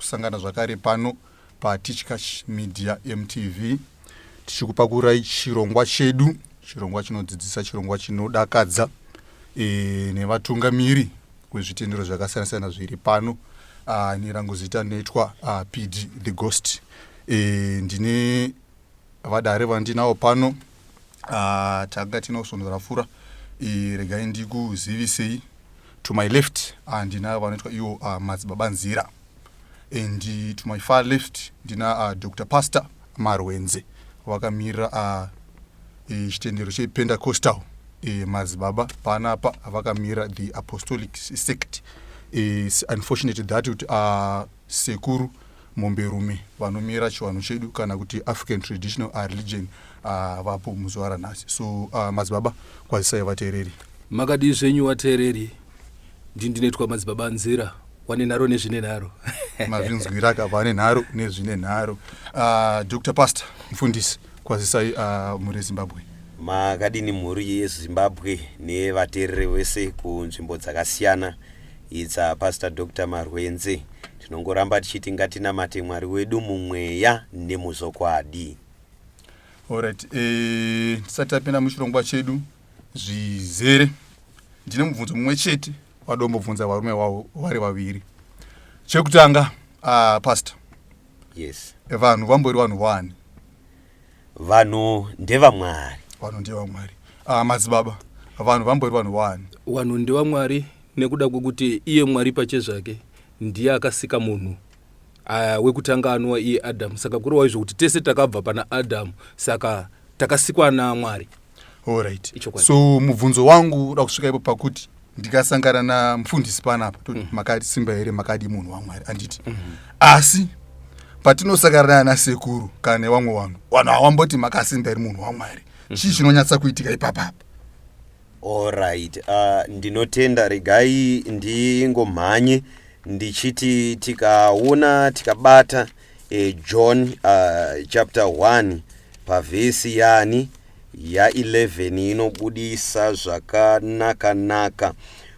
kusangana zvakare pano paTeachCash Media MTV tichikupakurai chirongwa chedu, chirongwa chinodzidzisa, chirongwa chinodakadza nevatungamiri wezvitendero zvakasiyana-siyana zviri pano. Nirangu zita noitwa PD the Ghost. Ndine vadare vandinawo pano, tanga tinosonzera fura. Regai ndikuzivisei. To my left ndina vanoitwa iwo Madzibaba Nzira, and to my far left ndina Dr. Pastor Marwenze vakamira chitendero chePentecostal Madzibaba. Panapa vakamira the Apostolic Sect. Is unfortunate that sekuru momberume vanomira chiwanhu chedu kana kuti African Traditional Religion vapo muzuva ranhasi. So Madzibaba, kwazisai vateereri. Makadi zvenyu vateereri, ndinoitwa Madzibaba Nzira, wane nharo nezvine nharo. Mazvinzwira kavane nharo nezvine nharo. Dr. Pastor mufundisi, kwazisai muri Zimbabwe. Makadini mhuri yeZimbabwe nevateereri vese kunzvimbo dzakasiyana. It's Pastor Dr. Marwenze. Tinongoramba tichiti ngatinamate Mwari wedu mumweya nemuzokwadi. Alright, tisati tapinda muchirongwa chedu zvizere, ndine mubvunzo mumwe chete wadombobvunza varume vari vaviri. Chekutanga, Pastor. Yes. Vanhu vambori vanhu wani? Vanhu ndevamwari. Vanhu ndevamwari. Madzibaba, vanhu vambori vanhu wani? Vanhu ndevamwari nekuda kwekuti iye Mwari pachezvake ndiye akasika munhu wekutanga anova iye Adamu. Saka kureva izvo kuti tese takabva pana Adamu, saka takasikwa naMwari. Alright. So mubvunzo wangu uda kusvika ipo pakuti ndikasangana namufundisi panapa, makati simba here makadi munhu waMwari anditi. Asi patinosangana nasekuru kana vamwe vanhu havamboti makasimba here munhu waMwari. Chii chinonyatsa kuitika ipapa? Alright, ndinotenda. Regai ndingomhanye ndichiti tikaona tikabata John chapter 1 pavhesi yani ya 11 inobudisa zvakanaka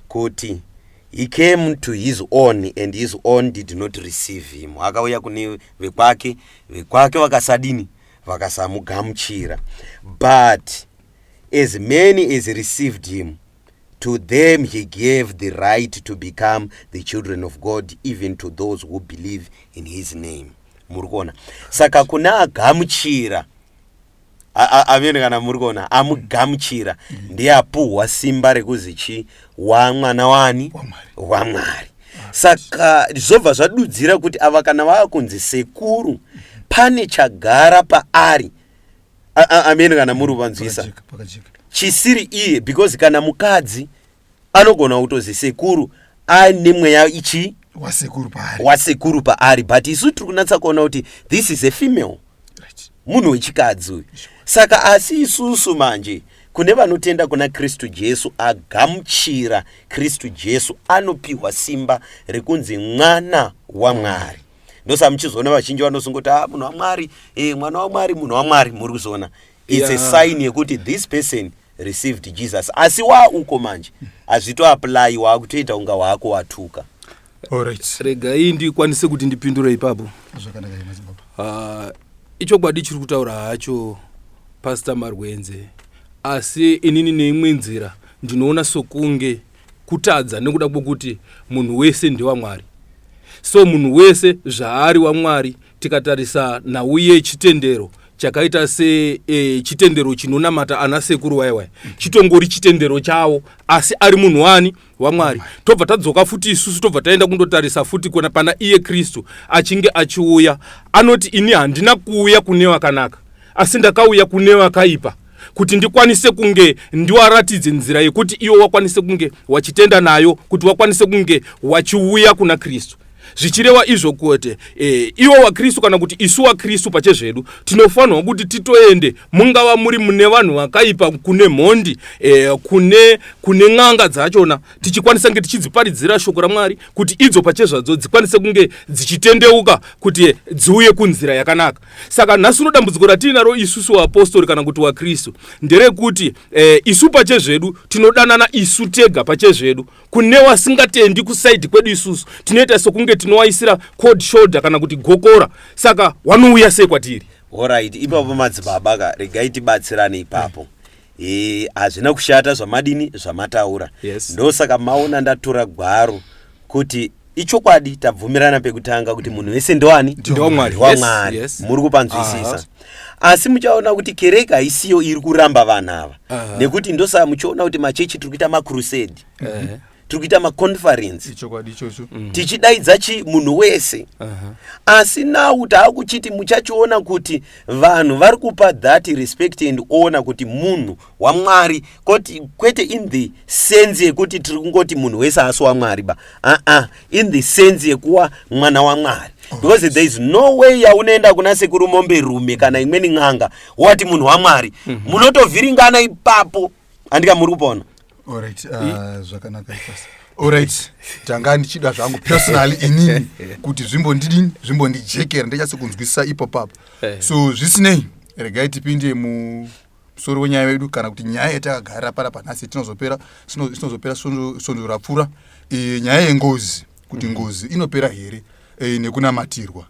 kuti he came to his own and his own did not receive him. Akauya kune vekwake vakasadini, vakasamugamuchira. But as many as received him, to them he gave the right to become the children of God, even to those who believe in his name. Murikona. Saka kuna agamuchira, amene kana murikona, amugamuchira, ndiye apuhwa simba rekuzichi wamwana wani? Wamwari. Saka zvobva zvadudzira kuti ava kana vakunzi sekuru, pane chagara paari. Amene kana muri vanzwisa chisiri iye, because kana mukadzi anogona kutozi sekuru ane mweya ichi wasekuru paari, but isu tiri kunatsa kuona kuti this is a female, munhu wechikadzi uyu. Saka asi isusu manje kune vanotenda kuna Kristu Jesu, agamuchira Kristu Jesu, anopiwa simba rekunzi mwana waMwari. Ndosa muchizoona vazhinji vanosungoti munhu waMwari, mwana waMwari, munhu waMwari. Muri kuzoona it's a sign yekuti this person received Jesus. Asi uko manje azvito apply wakutoita unga wako watuka. Alright. Regai ndikwanise kuti ndipindure ipapo. Zvakanaka Madzibaba. Ichokwadi chiri kutaura hacho Pastor Marwenze, asi inini neimwe nzira ndinoona sokunge kutadza nekuda kwokuti munhu wese ndewaMwari. So munhu wese zvaari waMwari, tikatarisa nauye chitendero chakaita se chitendero chinonamata ana sekuru waiwai, chitongori chitendero chavo, asi ari munhu wani? waMwari. Tobva tadzoka futi isusu, tobva taenda kundotarisa futi kuna pana iye Kristu achinge achiuya, anoti ini handina kuuya kune vakanaka, asi ndakauya kune vakaipa, kuti ndikwanise kunge ndiwaratidze nzira yekuti iwo wakwanise kunge wachitenda nayo, kuti wakwanise kunge wachiuya kuna Kristu. Zvichireva izvo kuti iwo waKristu kana kuti isu waKristu pachezvedu tinofanirwa kuti titoende, mungava muri mune vanhu vakaipa, kune mhondi, kune n'anga dzachona, tichikwanisa kunge tichidziparidzira shoko raMwari kuti idzo pachezvadzo dzikwanise kunge dzichitendeuka kuti dziuye kunzira yakanaka. Saka nhasi dambudziko ratinaro isusu vaapostoli kana kuti waKristu nderekuti isu pachezvedu tinodanana isu tega pachezvedu kune wasingatendi kusaidhi kwedu isusu tinoita sokunge tinowaisira cold shoulder kana kuti gokora, saka wanouya sei kwatiri? Alright, ipapo madzibaba ka regai tibatsirane ipapo. Hazvina kushata zvamadini zvamataura. Yes. Ndosaka maona ndatora gwaro kuti ichokwadi tabvumirana pekutanga kuti munhu wese ndowani? Ndowamwari. Wamwari. Yes. Muri kupanzwisisa. Asi muchaona kuti kereke haisiyo iri kuramba vanhu ava. Nekuti ndosaka muchiona kuti machechi tiri kuita macrusade. Tiri kuita maconference. Ichokwadi ichocho. Tichidaidza munhu wese. Asi now taakuchiti muchachiona kuti vanhu vari kupa that respect and honor kuti munhu waMwari, kwete in the sense yekuti tiri kungoti munhu wese asi waMwari ba. In the sense yekuwa mwana waMwari. Because there is no way yaunoenda kuna sekuru mombe rume kana imweni ng'anga wati munhu waMwari. Munotovhiringana ipapo. Andika muri kupona. Alright, zvakanaka ifasa. Alright, tanga ndichida zvangu personally inini kuti zvimbondijekera ndichasekunzwisisa ipo papo. So zvisinei, regai tipinde musoro wenyaya yedu kana kuti nyaya yatakagara panapa nhasi tinozopera svondo rapfuura. Nyaya yengozi, kuti ngozi inopera here nekunamatirwa,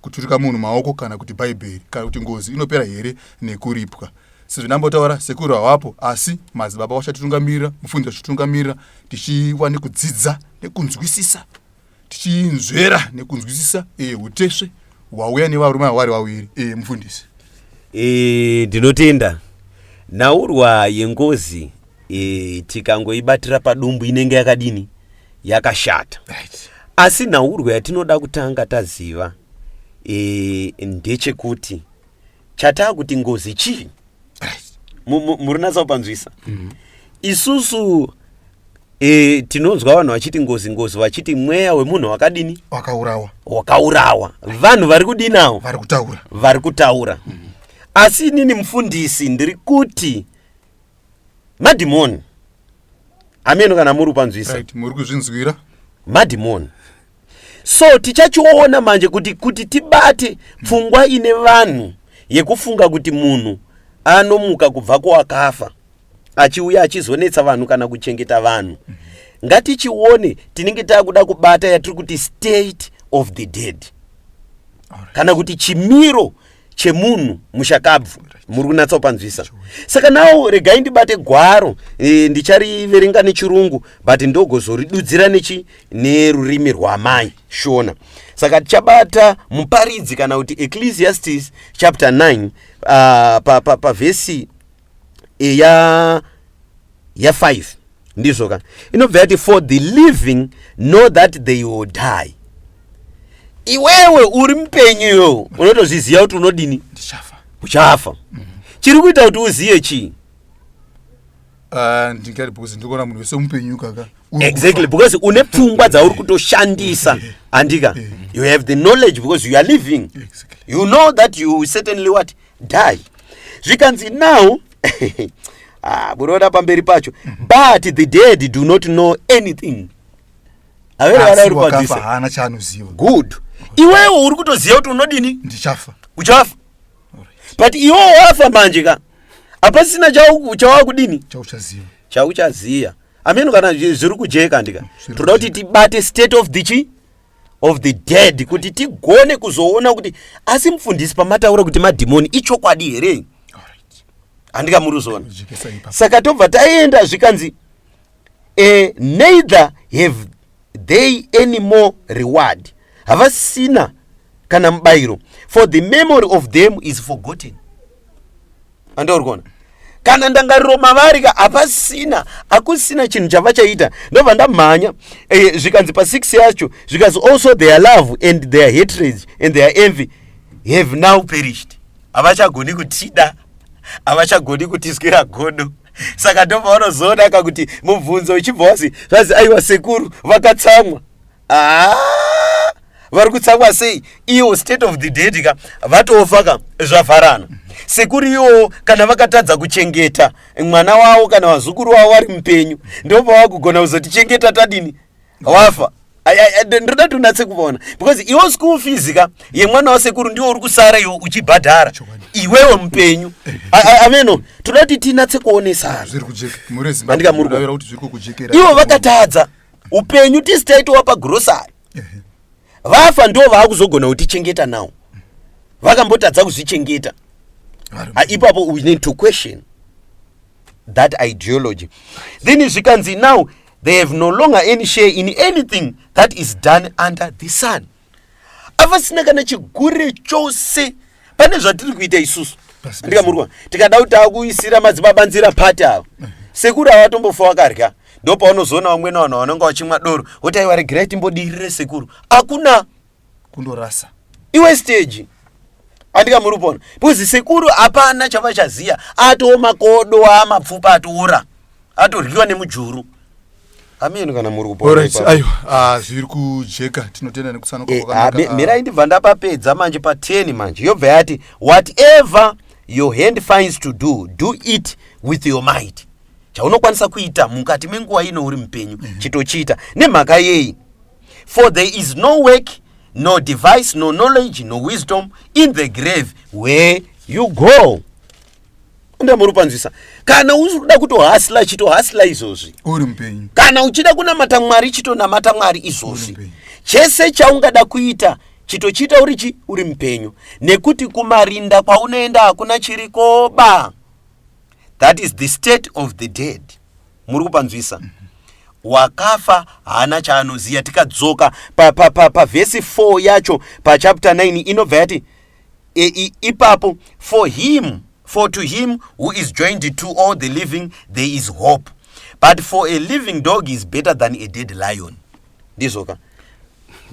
kuturika munhu maoko kana kuti bhaibheri, kana kuti ngozi inopera here nekuripwa. Sezvinambotaura sekuru hawapo, asi madzibaba wachatitungamirira, mufundisi wachatitungamirira, tichiwa nekudzidza nekunzwisisa, tichinzvera nekunzwisisa utesve hwauya nevarume vari vaviri. Mufundisi, ndinotenda nhaurwa yengozi tikangoibatira padumbu inenge yakadini, yakashata. Asi nhaurwa yatinoda kutanga taziva ndechekuti chatakuti ngozi chii. Muri natsopanzwisa. Isusu tinonzwa vanhu vachiti ngozi vachiti mweya wemunhu wakadini, wakaurawa. Vanhu vari kudinawo, vari kutaura. Asi nini mufundisi ndiri kuti madhimoni, ameno kana muri kupanzwisa, muri kuzvinzwira madhimoni. So tichachiona manje kuti tibate pfungwa ine vanhu yekufunga kuti munhu anomuka kubva kwakafa achiuya achizonetsa vanhu kana kuchengeta vanhu. Ngatichione tinenge takuda kubata yatiri kuti state of the dead, kana kuti chimiro chemunhu mushakabvu. Muri kunatsopanzwisa. Saka nawo regai ndibate gwaro, ndichariverenga nechirungu but ndogozoridudzira nerurimi rwamai shona. Saka tichabata muparidzi kana kuti Ecclesiastes chapter 9 pavhesi ya 5 ndizoka inobva yati, for the living know that they will die. Iwewe uri mpenyu unotozviziva kuti unodini, uchafa. Chiri kuita kuti uziye chii? Ndingati because ndikona munhu wese mupenyu kaka. Exactly, because une pfungwa dzauri kutoshandisa. Andika, you have the knowledge because you are living. You know that you certainly what? Die. Zvikanzi now buroda pamberi pacho, but the dead do not know anything. Hana chaanoziva. Good. Iwewe uri kutoziva kuti unodini? Ndichafa. Uchafa. But iwo wafa manje ka apasina chawakudini, chauchaziya. Ameno kana zviri kujeka ndika toda kuti tibate state of the dead kuti tigone kuzoona kuti asi mufundisi pamataura kuti madhimoni ichokwadi here. Andika muri kuzona. Saka tobva taenda zvikanzi neither have they any more reward, havasina kana mubayiro, for the memory of them is forgotten. Andorikona kana ndangariro mavari ka akusina chinhu chavachaita. Ndobva ndamhanya zvikanzi pa6 yacho zvikanzi also their love and their hatred and their envy have now perished. Havachagoni kutida, havachagoni kutiswira godo. Saka ndobva vanozoona kakuti mubvunzo uchibva wazi zvazi aiwa sekuru vakatsamwa. Vari kutsamwa sei? Iwo state of the dead ka vatofa ka zvavharana. Sekuru iwo kana vakatadza kuchengeta mwana wavo kana vazukuru wavo vari mupenyu, ndobva vakugona kuzotichengeta tadini, wafa. Ndoda tunatse kuona because iwo school fees ka yemwana wasekuru ndiwo uri kusara iwo uchibhadhara iwewe mupenyu. Ameno toda kuti tinatse kuonesana. Zviri kujeka muri Zimbabwe. Ndavira kuti zviri kujekera. Iwo vakatadza upenyu tisi taitowa pagrosari vafa ndo vaakuzogona kutichengeta nawo vakambotadza kuzvichengeta. Ipapo we need to question that ideology. Then zvikanzi now they have no longer any share in anything that is done under the sun. Avasina kana chigure chose pane zvatiri kuita isusu. Ndikamurwa tikada kuti akuisira madzibaba nzira pati avo sekuru avatombofa vakarya ndo paunozoona vamwena vanhu vanonga vachimwa doro kuti aiwa regerai timbodirire sekuru akuna kundorasa iwe stage andikamurupona because sekuru hapana chavachaziya atoo makodo amapfupa atoora atoryiwa nemujuru. Ameni kana muri kupona. Aiwa zviri kujeka tinotenda nekusanoka kwakanaka. Mirai ndibva ndapapedza manje pa 10 manje yobva yati whatever your hand finds to do, do it with your might. Chaunokwanisa kuita mukati menguva ino uri mupenyu chitochita nemhaka yei. For there is no work, no device, no knowledge, no wisdom in the grave where you go. Ndamurupanzisa kana usuda kutohasla chitohasla izozvi uri mupenyu, kana uchida kunamata Mwari chitonamata Mwari izozvi. Chese chaungada kuita chitochita uri mupenyu nekuti kumarinda kwaunoenda hakuna chirikoba. That is the state of the dead. Muri kupanzwisa wakafa hana chaanoziya. Tikadzoka pa verse 4 yacho pa chapter 9 inobva yati ipapo for to him who is joined to all the living there is hope, but for a living dog is better than a dead lion. Ndizoka.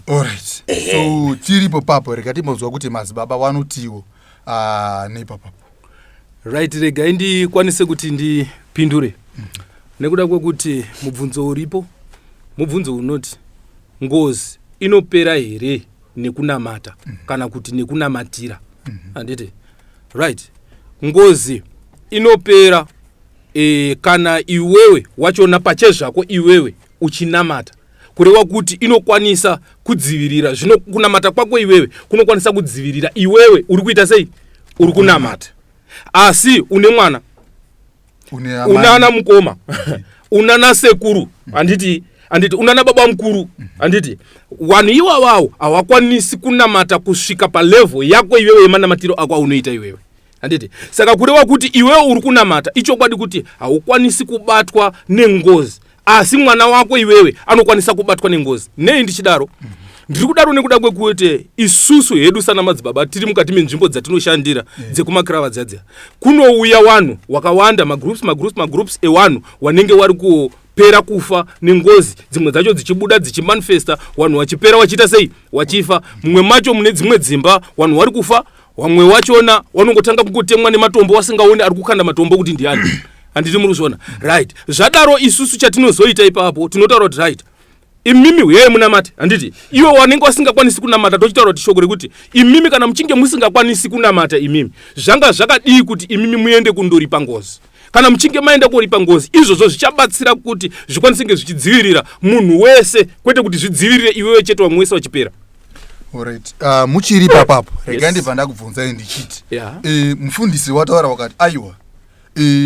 Alright. So tiripo papo rekatimozwa kuti madzibaba wanotiwo neipapapo. Right, rega ndikwanise kuti ndipindure. Nekuda kwekuti mubvunzo uripo, mubvunzo unoti ngozi inopera here nekunamata kana kuti nekunamatira. Anditi. Right. Ngozi inopera kana iwewe wachona pachezvako iwewe uchinamata. Kureva kuti inokwanisa kudzivirira zvino kunamata kwako iwewe kunokwanisa kudzivirira iwewe uri kuita sei uri kunamata. Asi une mwana unana mukoma unana sekuru anditi unana baba mkuru anditi wanhu iwawawo hawakwanisi kunamata kusvika palevel yako iwewe yemanamatiro ako aunoita iwewe anditi. Saka kureva kuti iwewe uri kunamata ichokwadi kuti haukwanisi kubatwa nengozi, asi mwana wako iwewe anokwanisa kubatwa nengozi. Nei ndichidaro? Ndiri kudaro nekuda kwekuti isusu hedu sana madzibaba tiri mukati menzvimbo dzatinoshandira dzekumakrava dzadza kunouya wanhu wakawanda magroups ewanhu wanenge wari kupera kufa nengozi, dzimwe dzacho dzichibuda dzichimanifesta wanhu wachipera wachiita sei wachifa. Mumwe macho mune dzimwe dzimba wanhu wari kufa, wamwe wachona wanongotanga kungotemwa nematombo wasingaoni ari kukanda matombo kuti ndiani. Handiti muri kuzviona right? Zvadaro isusu chatinozoita ipapo tinotaura kuti right imimi uyeye munamati handiti iwe wanenge wasingakwanisi kunamata tochitaura kuti shoko rekuti imimi kana muchinge musingakwanisi kunamata imimi zvanga zvakadii kuti imimi muende kundoripa ngozi. Kana muchinge maenda koripa ngozi izvozvo zvichabatsira kuti zvikwanise kunge zvichidzivirira munhu wese kwete kuti zvidzivirire iwewe chete wamwe wese wachipera. Alright. Muchiri papapo rega ndibva ndakubvunzai ndichiti mufundisi wataura wakati aiwa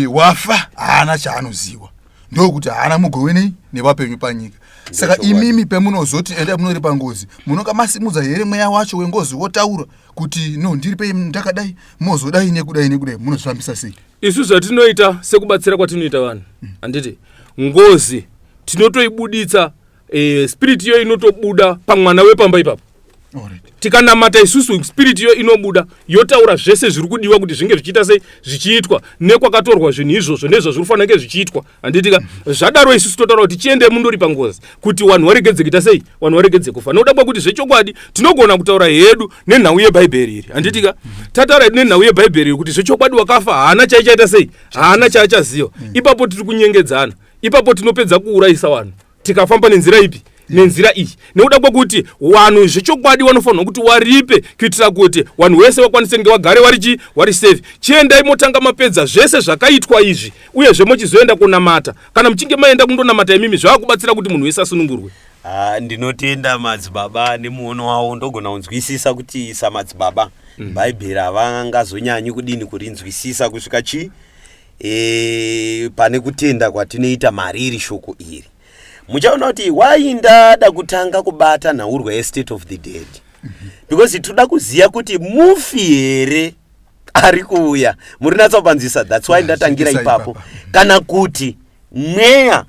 wafa haana chaanoziwa ndokuti haana mugove nevapenyu panyika. Saka imimi pemunozoti enda munori pangozi munonga masimudza here mweya wacho wengozi wotaura kuti no ndiri pe ndakadai mozodai nekudai munozvifambisa sei? Isu zvatinoita sekubatsira kwatinoita vanhu handiti ngozi tinotoibuditsa spirit iyo inotobuda pamwana wepamba ipapo. Tikanamata isusu spirit iyo inobuda yotaura zvese zviri kudiwa kuti zvinge zvichiita sei zvichiitwa nekwakatorwa zvinhu izvozvo nezvo zviri kufanira kunge zvichiitwa handitika. Zvadaro isusu totaura kuti tiende mundori pangozi kuti wanhu waregedze kuita sei wanhu waregedze kufa. Nokuda kwekuti zvechokwadi tinogona kutaura hedu nenhau yebhaibheri iri handitika tataura hedu nenhau yebhaibheri iri kuti zvechokwadi wakafa haana chaichaita sei haana chaachaziva. Ipapo tiri kunyengedzana, ipapo tinopedza kuurayisa wanhu tikafamba nenzira ipi nenzira iyi nekuda kwekuti wanhu zvechokwadi wanofanirwa kuti waripe kuitira kuti wanhu wese wakwanise kunge wagare wari safe. Chiendai motanga mapedza zvese zvakaitwa izvi uyezve mochizoenda kunamata. Kana muchinge maenda kundonamata imimi zvavakubatsira kuti munhu wese asunungurwe. Ndinotenda madzibaba nemuono wawo ndogona kunzwisisa kuti samadzibaba bhaibheri havangazonyanyi kudini kurinzwisisa kusvika pane kutenda kwatinoita mariri shoko iri. muchaona kuti why ndada kutanga kubata nhaurwa estate of the dead because toda kuziya kuti mufi here ari kuuya muri natsopanzisa. That's why ndatangira ipapo. Kana kuti mweya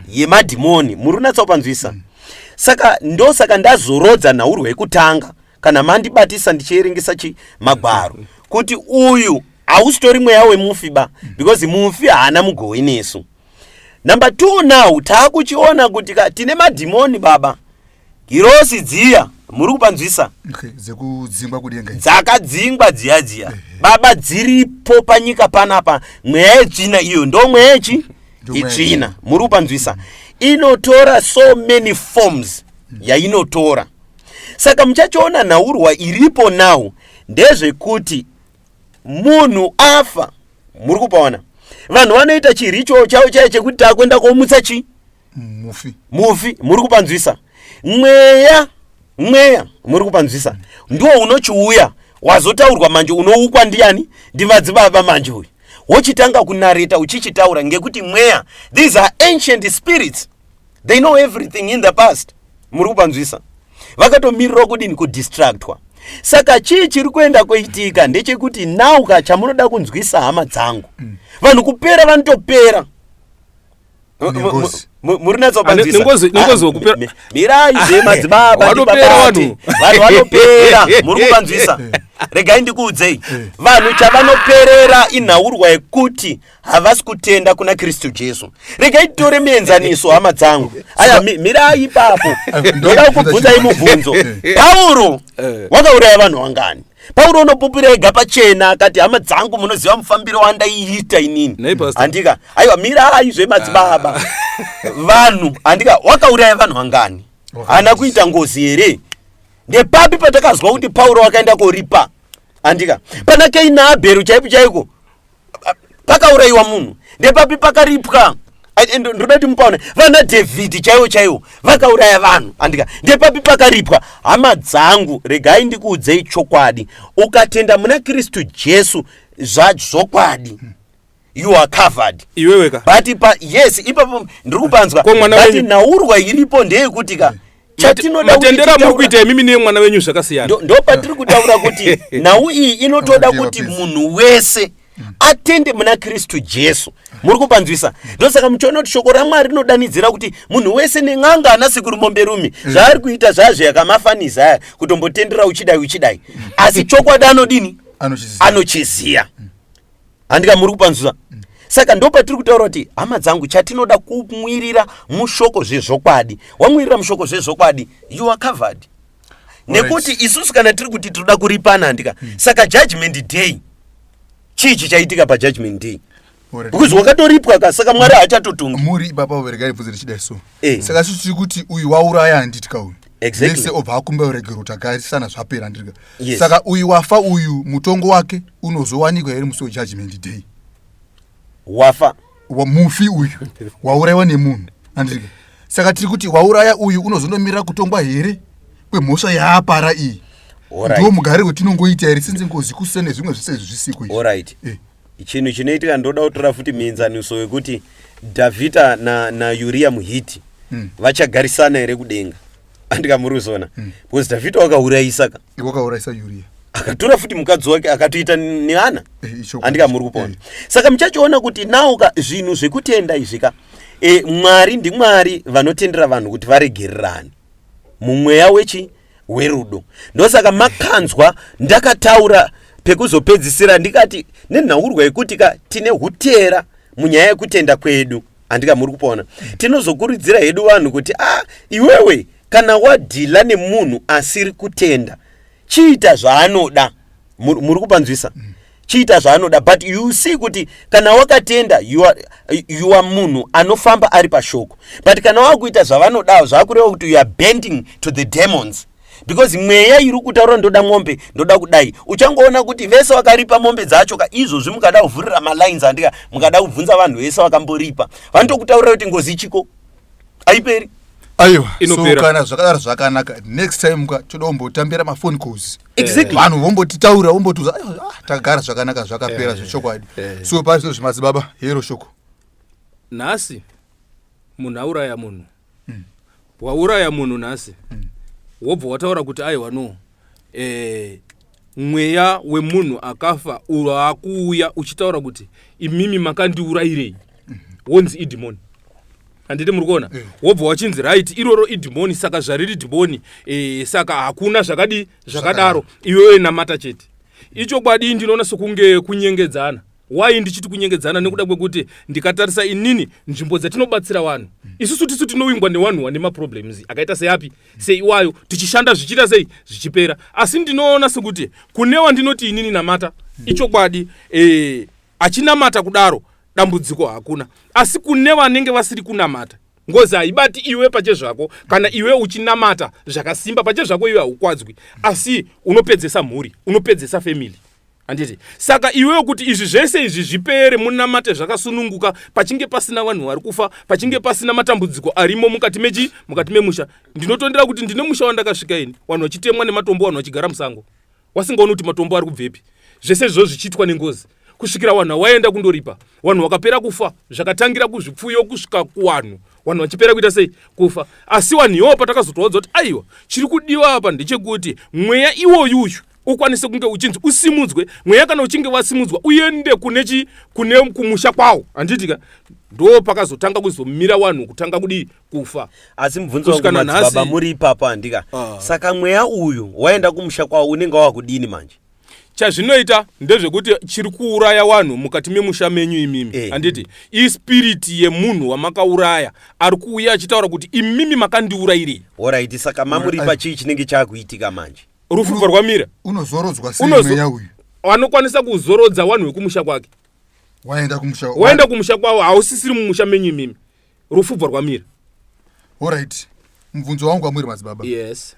yemadhimoni muri natsopanzisa. Saka ndosaka ndazorodza nhaurwa yekutanga kana mandibatisa ndichierengesa magwaro kuti uyu hausitori mweya wemufi ba because mufi haana mugove nesu. Number 2 now taakuchiona kuti tine madhimoni baba girosi dziya muri kupanzwisa dzekudzingwa kudenga dzakadzingwa dziya baba dziripo panyika panapa. Mweya yetsvina iyo ndo mweya itsvina muri kupanzwisa. Inotora so many forms yainotora. Saka muchachiona nhaurwa iripo now ndezvekuti munhu afa muri kupaona vanhu vanoita chiricho chavo chaicho chekuti takwenda komutsa mufi muri kupanzwisa. Mweya muri kupanzwisa ndo unochiuya wazotaurwa manje unoukwa ndiani ndivadzibaba manje uyu wochitanga kunareta uchichitaura ngekuti mweya these are ancient spirits, they know everything in the past. Muri kupanzwisa vakatomirira kudini kudistractwa. Saka chii chiri kuenda kuitika ndechekuti nauka chamunoda kunzwisa hama dzangu vanhu kupera vanotopera muri natsopanzwisa mirai zvemadzibaba vanhu vanopera muri kupanzwisa. Regai ndikuudzei vanhu chavanoperera inhaurwa yekuti havasi kutenda kuna Kristu Jesu. Regai titore muenzaniso hama dzangu. Aya mirai ipapo ndoda kubvunzai mubvunzo. Pauro wakauraya vanhu vangani? Pauro unopupira ega pachena akati hama dzangu munoziva mufambiro wandaiita inini andika aiwa mirai zvemadzibaba vanhu andika wakauraya vanhu vangani? Hana kuita ngozi here? Ndepapi patakazwa kuti Pauro wakaenda koripa andika pana Kaini naAbheri chaiko pakaurayiwa munhu. Ndepapi pakaripwa ndoda kuti mupaona vana David chaivo vakauraya vanhu andika ndepapi pakaripwa. Hama dzangu regai ndikuudzei chokwadi ukatenda muna Kristu Jesu zvokwadi you are covered iweweka but yes ipapo ndiri kupanzwa but nhaurwa iripo ndeyekuti chatinoda mukuita mimi niye mwana wenyu zvakasiyana ndo patiri kutaura kuti nhau iyi inotoda kuti munhu wese atende muna Kristu Jesu. Muri kupanzwisa ndosaka muchiona kuti shoko raMwari rinodanidzira kuti munhu wese nen'anga anasikuru mombe rumi zvaari kuita zvazvo yakamafanisa aya kutombotendera uchidai asi chokwadi anodini anochiziya handika muri kupanzwisa. Saka ndo patiri kutaura kuti hama dzangu chatinoda kumwirira mushoko zvezvokwadi. Wamwirira mushoko zvezvokwadi you are covered. Nekuti isusu kana tiri kuti tinoda kuripana handika saka judgment day chichi chaitika pajudgment day because wakatoripwa saka Mwari hachatotunga muri baba veregai bvunze richidai so saka tiri kuti uyu wauraya handitika uyu exactly obva akumba uregero takarisana zvapera handika saka uyu wafa uyu mutongo wake unozowanikwa here musi wejudgment day wafa mufi uyu waurayiwa nemunhu handika saka tiri kuti wauraya uyu unozondomirira kutongwa here kwemhosva yaapara iyi ndo mugare wetinongoita here sinze ngozi kusiyana nezvimwe zvese zvisiku izvi. Alright chinhu chinoitika ndoda kutora futi muenzaniso wekuti Dhavhidha na Uriya muHiti vachagarisana here kudenga andika muri kuzona because Dhavhidha wakaurayisa Uriya akatora futi mukadzi wake akatoita neana andika muri kupona. Saka muchachiona kuti nauka zvinhu zvekutenda izvika Mwari ndiMwari vanotendera vanhu kuti varegererane mumweya werudo. Ndosaka makanzwa ndakataura pekuzopedzisira ndikati nenhaurwa yekuti tine hutera munyaya yekutenda kwedu andika muri kupona. Tinozokurudzira hedu vanhu kuti iwewe kana wadhila nemunhu asiri kutenda chiita zvaanoda muri kupanzwisa chiita zvaanoda but you see kuti kana wakatenda you are munhu anofamba ari pashoko but kana wakuita zvavanodawo zvakureva kuti you are bending to the demons because mweya iri kutaura ndoda mombe ndoda kudai uchangoona kuti vese wakaripa mombe dzacho izvozvi mukada kuvhurira malines andika mukada kubvunza vanhu vese vakamboripa vanotokutaurira kuti ngozi ichiko haiperi aiwa so kana zvakadaro zvakanaka next time toda kumbotambira mafone calls exactly vanhu vombotitaura vombotuza takagara zvakanaka zvakapera zvechokwadi so pazvo zvimadzibaba hero shoko nhasi munhu auraya munhu wauraya munhu nhasi wobva wataura kuti aiwa no mweya wemunhu akafa urakuuya uchitaura kuti imimi makandiurayirei wonzi idhimoni. Handiti muri kuona wobva wachinzi right iroro idhimoni saka zvariri dhimoni saka hakuna zvakadaro iwewe namata chete. Ichokwadi ndinoona sokunge kunyengedzana. Why ndichiti kunyengedzana nekuda kwekuti ndikatarisa inini nzvimbo dzatinobatsira vanhu isusu tisu tinowingwa nevanhu vane maproblems akaita seapi seiwayo tichishanda zvichita sei zvichipera asi ndinoona sekuti kune wandinoti inini namata ichokwadi achinamata kudaro dambudziko hakuna asi kune vanenge vasiri kunamata ngozi haibati iwe pache zvako kana iwe uchinamata zvakasimba pache zvako iwe haukwadzwi asi unopedzesa mhuri unopedzesa family. Handiti saka iwewe kuti izvi zvese izvi zvipere munamate zvakasununguka pachinge pasina vanhu vari kufa pachinge pasina matambudziko arimo mukati memusha ndinotondera kuti ndine musha wandakasvika ini vanhu vachitemwa nematombo vanhu vachigara musango wasingaoni kuti matombo ari kubvepi zvese izvo zvichiitwa nengozi kusvikira vanhu vaenda kundoripa vanhu vakapera kufa zvakatangira kuzvipfuyo kusvika kuvanhu vanhu vachipera kuita sei kufa asi vanhu iwo patakazotaudza kuti aiwa chiri kudiwa apa ndechekuti mweya iwoyuyu ukwanise kunge uchinzi usimudzwe mweya kana uchinge wasimudzwa uende kune kumusha kwawo. Handitika ndo pakazotanga kuzomira vanhu kutanga kudi kufa asi mubvunzo wangu baba muri ipapa handika saka mweya uyu waenda kumusha kwawo unenge wakudini manje chazvinoita ndezvekuti chiri kuuraya vanhu mukati memusha menyu imimi handiti ispiriti yemunhu wamakauraya ari kuuya achitaura kuti imimi makandiurayirei. Alright saka mamuripa chii chinenge chakuitika manje rufubva rwamira unozorodzwa semweya uyu vanokwanisa kuzorodza vanhu vekumusha kwake waenda kumusha kwawo hausisiri mumusha menyu imimi rufubva rwamira. Alright mubvunzo wangu kwamuri madzibaba yes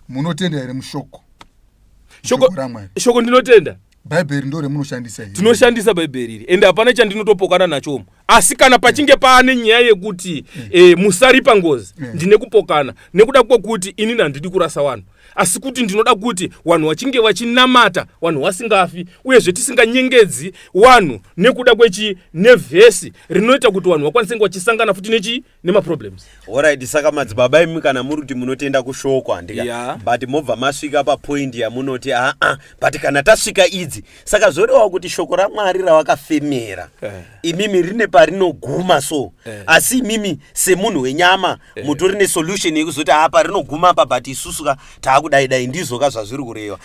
munotenda here mushoko shoko ndinotenda bhaibheri ndo remunoshandisa here tinoshandisa bhaibheri iri ende hapana chandinotopokana nachomo asi kana pachinge paane nyaya yekuti musaripa ngozi ndine kupokana nekuda kwekuti inini handidi kurasa vanhu asi kuti ndinoda kuti vanhu vachinge vachinamata vanhu vasingafi uyezve tisinganyengedzi vanhu nekuda nevhesi rinoita kuti vanhu vakwanise kunge vachisangana futi nemaproblems. Alright saka madzibaba imi kana muri kuti munotenda kushoko handika but mobva masvika papoint yamunoti but kana tasvika idzi saka zvorewa kuti shoko raMwari ravakafemera imimi rine parinoguma so asi imimi semunhu wenyama mutori nesolution yekuzoti parinoguma apa but isusu taakudai ndizoka zvazviri kureva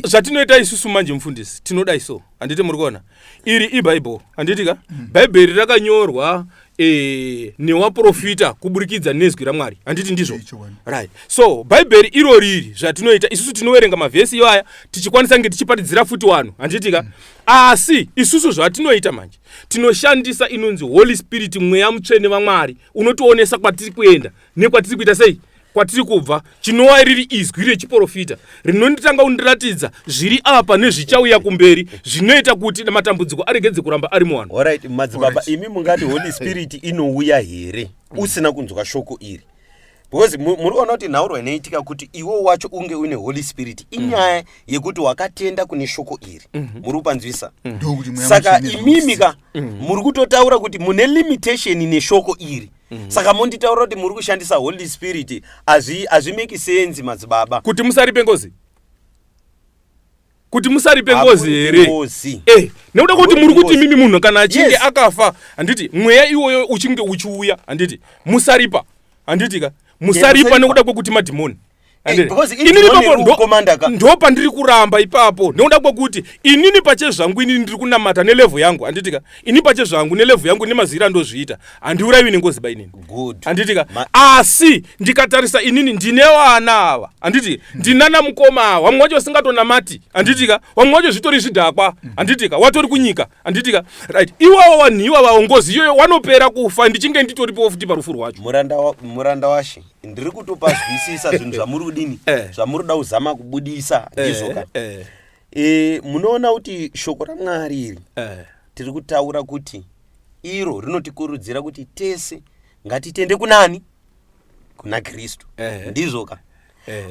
zvatinoita isusu manje mufundisi tinodai so handiti muri kuona iri ibhaibheri handitika bhaibheri rakanyorwa newaprofita kuburikidza nezwi raMwari handiti ndizvo right so bhaibheri iro riri zvatinoita isusu tinoverenga mavhesi iwaya tichikwanisa nge tichipatidzira futi vanhu handitika asi isusu zvatinoita manje tinoshandisa inonzi Holy Spirit mweya mutsvene waMwari unotionesa kwatiri kuenda nekwatiri kuita sei kwatiri kubva chinova riri izwi rechiprofita rinonditanga kundiratidza zviri apa nezvichauya kumberi zvinoita kuti matambudziko aregedze kuramba ari muvanhu. Alright madzibaba imi mungati Holy Spirit inouya here usina kunzwa shoko iri because muriona kuti nhauro inoitika kuti iwo wacho unge une Holy Spirit inyaya yekuti wakatenda kune shoko iri muri kupanzwisa saka imimika muri kutotaura kuti mune limitation neshoko iri saka monditaura kuti muri kushandisa Holy Spirit azvimeki sense madzibaba kuti musaripe ngozi here nekuda kuti muri kuti mimi munhu kana achinge akafa handiti mweya iwoyo uchinge uchiuya handiti musaripa handitika musaripa nekuda kwekuti madhimoni ndo pandiri kuramba ipapo nekuda kwekuti inini pache zvangu inini ndiri kunamata nelevho yangu handitika ini pache zvangu nelevho yangu nemazira ndozviita handiurayiwi nengozi bainini handitika asi ndikatarisa inini ndine vana ava handiti ndinana mukoma ava vamwe vacho vasingatonamati handitika vamwe vacho zvitori zvidhakwa handitika watori kunyika handitika right iwavo vanhu ivava ngozi iyoyo vanopera kufa ndichinge nditoripowo futi parufu rwacho. Muranda washe ndiri kutopazwisisa zvinhu zvamuri kudini zvamuri kuda kuzama kubudisa ndizvo munoona kuti shoko raMwari iri tiri kutaura kuti iro rinotikurudzira kuti tese ngatitende kunani kuna Kristu ndizvo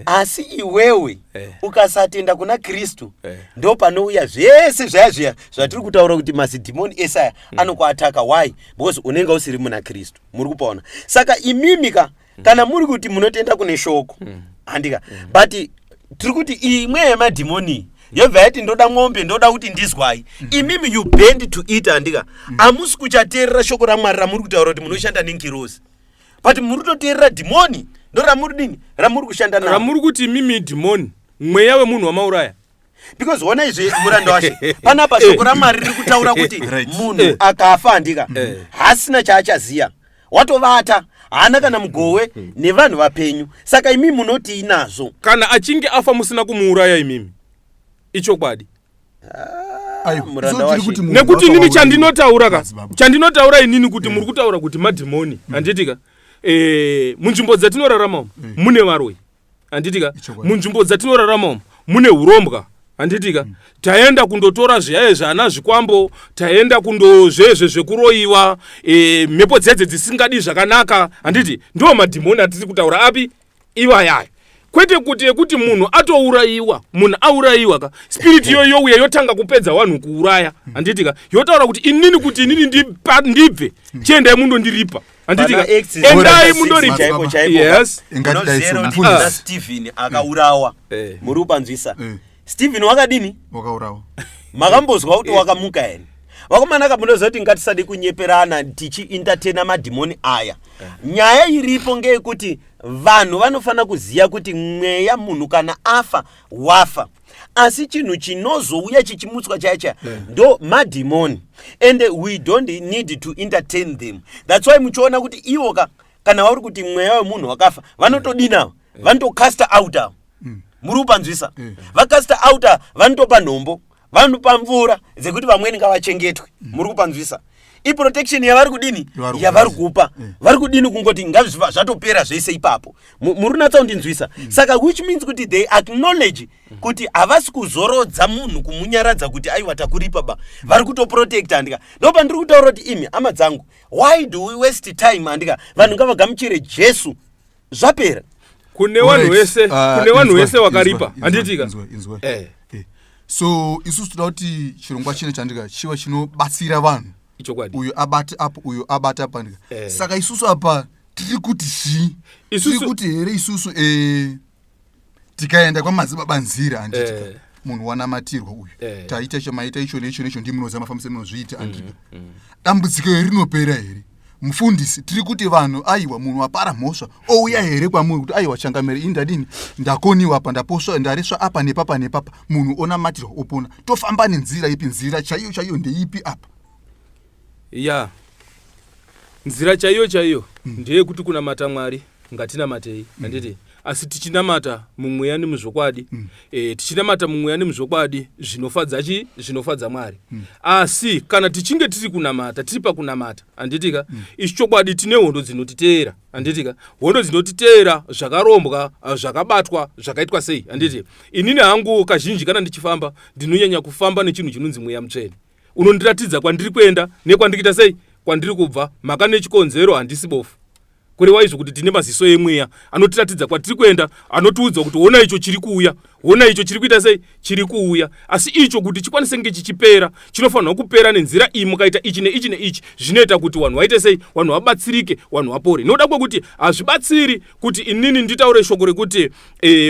asi iwewe ukasatenda kuna Kristu ndo panouya zvese zvaya zvatiri kutaura kuti mazidhimoni esaya anokuataka. Why? Because unenge usiri muna Kristu. Muri kupaona? Saka imimika kana muri kuti munotenda kune shoko handika, but tiri kuti imwe yemadhimoni yobva yati ndoda mwombe, ndoda kuti ndizwai, imimi you bend to it handika. Amusi kuchateerera shoko raMwari ramuri kutaura kuti munoshanda nengirozi, but muri kutoteerera dhimoni ndo ramuri dini, ramuri kushanda naro, ramuri kuti mimi dhimoni mweya wemunhu wamauraya. Because ona izve muranda washe panapa shoko raMwari riri kutaura kuti munhu akafa handika hasina chaachaziya, watovata haana kana mugowe nevanhu vapenyu. Saka imimi munoti inazvo. Kana achinge afa musina kumuuraya imimi, ichokwadi. Nekuti nini chandinotaura inini kuti muri kutaura kuti madhimoni handitika. Munzvimbo dzatinorarama mune varoi handitika, munzvimbo dzatinorarama mune urombwa handitika. Taenda kundotora zviyaye zvana zvikwambo, taenda kundozvezve zvekuroiwa, mhepo dzedze dzisingadi zvakanaka handiti. Ndo madhimoni atiri kutaura api iwayayo, kwete kuti munhu atourayiwa, munhu aurayiwa ka spirit iyoyo uya yotanga kupedza vanhu kuuraya handitika, yotaura kuti inini ndibve chiendai mundondiripa handitika, endai mundoripa. Yes, ngati Stephen akaurawa muri kupanzwisa. Stephen wakadini? Wakaurawa. Makambozwa kuti wakamuka here? Vakomana kamunozoti kuti ngatisade kunyeperana tichi entertaina madhimoni aya. Nyaya iripo ngeyekuti vanhu vanofana kuziya kuti mweya munhu kana afa wafa, asi chinhu chinozouya chichimutswa chaicha ndo madhimoni, and we don't need to entertain them. That's why muchiona kuti iwo kana vari kuti mweya wemunhu wakafa vanotodinawo, vanotokasta out awo. Muri kupanzwisa? Vakasta out vanotopa nhombo, vanopa mvura dzekuti vamweni ngavachengetwe. Muri kupanzwisa? I-protection yavari kudini? Yavari kupa. Vari kudini kungoti ngazviva zvatopera zvese ipapo. Muri natsa kundinzwisa? Saka which means kuti they acknowledge kuti havasi kuzorodza munhu kumunyaradza kuti aiwa takuripa ba. Vari kutoprotect handika. Ndopa ndiri kutaura kuti imi hama dzangu, why do we waste time handika? Vanhu ngavagamuchire Jesu zvapera. Kune vanhu vese wakaripa handitika. So isusu toda kuti chirongwa chine chandika chiva chinobatsira vanhu, uyu abate apo uyu abate apa handika. Saka isusu apa tiri kuti tiri kuti here isusu tikaenda kwamadzibaba nzira handitika, munhu wanamatirwa uyu taita chamaita icho necho ndimunoza mafambise munozviita handika. Dambudziko rinopera here mufundisi? Tiri kuti vanhu aiwa munhu apara mhosva ouya here kwamuri kuti aiwa changamire indadini ndakoniwa apa ndaposva ndaresva apa nepapa nepapa, munhu onamatirwa opona. Tofamba nenzira ipi? Nzira chaiyo ndeipi apa? Ya nzira chaiyo ndeye kuti kunamata Mwari ngatinamatei handiti, asi tichinamata mumweya nemuzvokwadi. Tichinamata mumweya nemuzvokwadi zvinofadza Mwari. Asi kana tichinge tiri kunamata, tiri pakunamata handitika, ichi chokwadi tine hondo dzinotiteera handitika, hondo dzinotiteera zvakarombwa, zvakabatwa, zvakaitwa sei handiti. Inini hangu kazhinji kana ndichifamba ndinonyanya kufamba nechinhu chinonzi mweya mutsvene, unondiratidza kwandiri kuenda nekwandikuita sei, kwandiri kubva. Mhaka nechikonzero handisi bofu, kureva izvo kuti tine maziso emweya anotiratidza kwatiri kuenda, anotiudza kuti ona icho chiri kuuya, ona icho chiri kuita sei, chiri kuuya. Asi icho kuti chikwanise kunge chichipera, chinofanirwa kupera nenzira iyi, mukaita ichi neichi neichi, zvinoita kuti vanhu vaite sei, vanhu vabatsirike, vanhu vapore. Noda kwekuti hazvibatsiri kuti inini nditaure shoko rekuti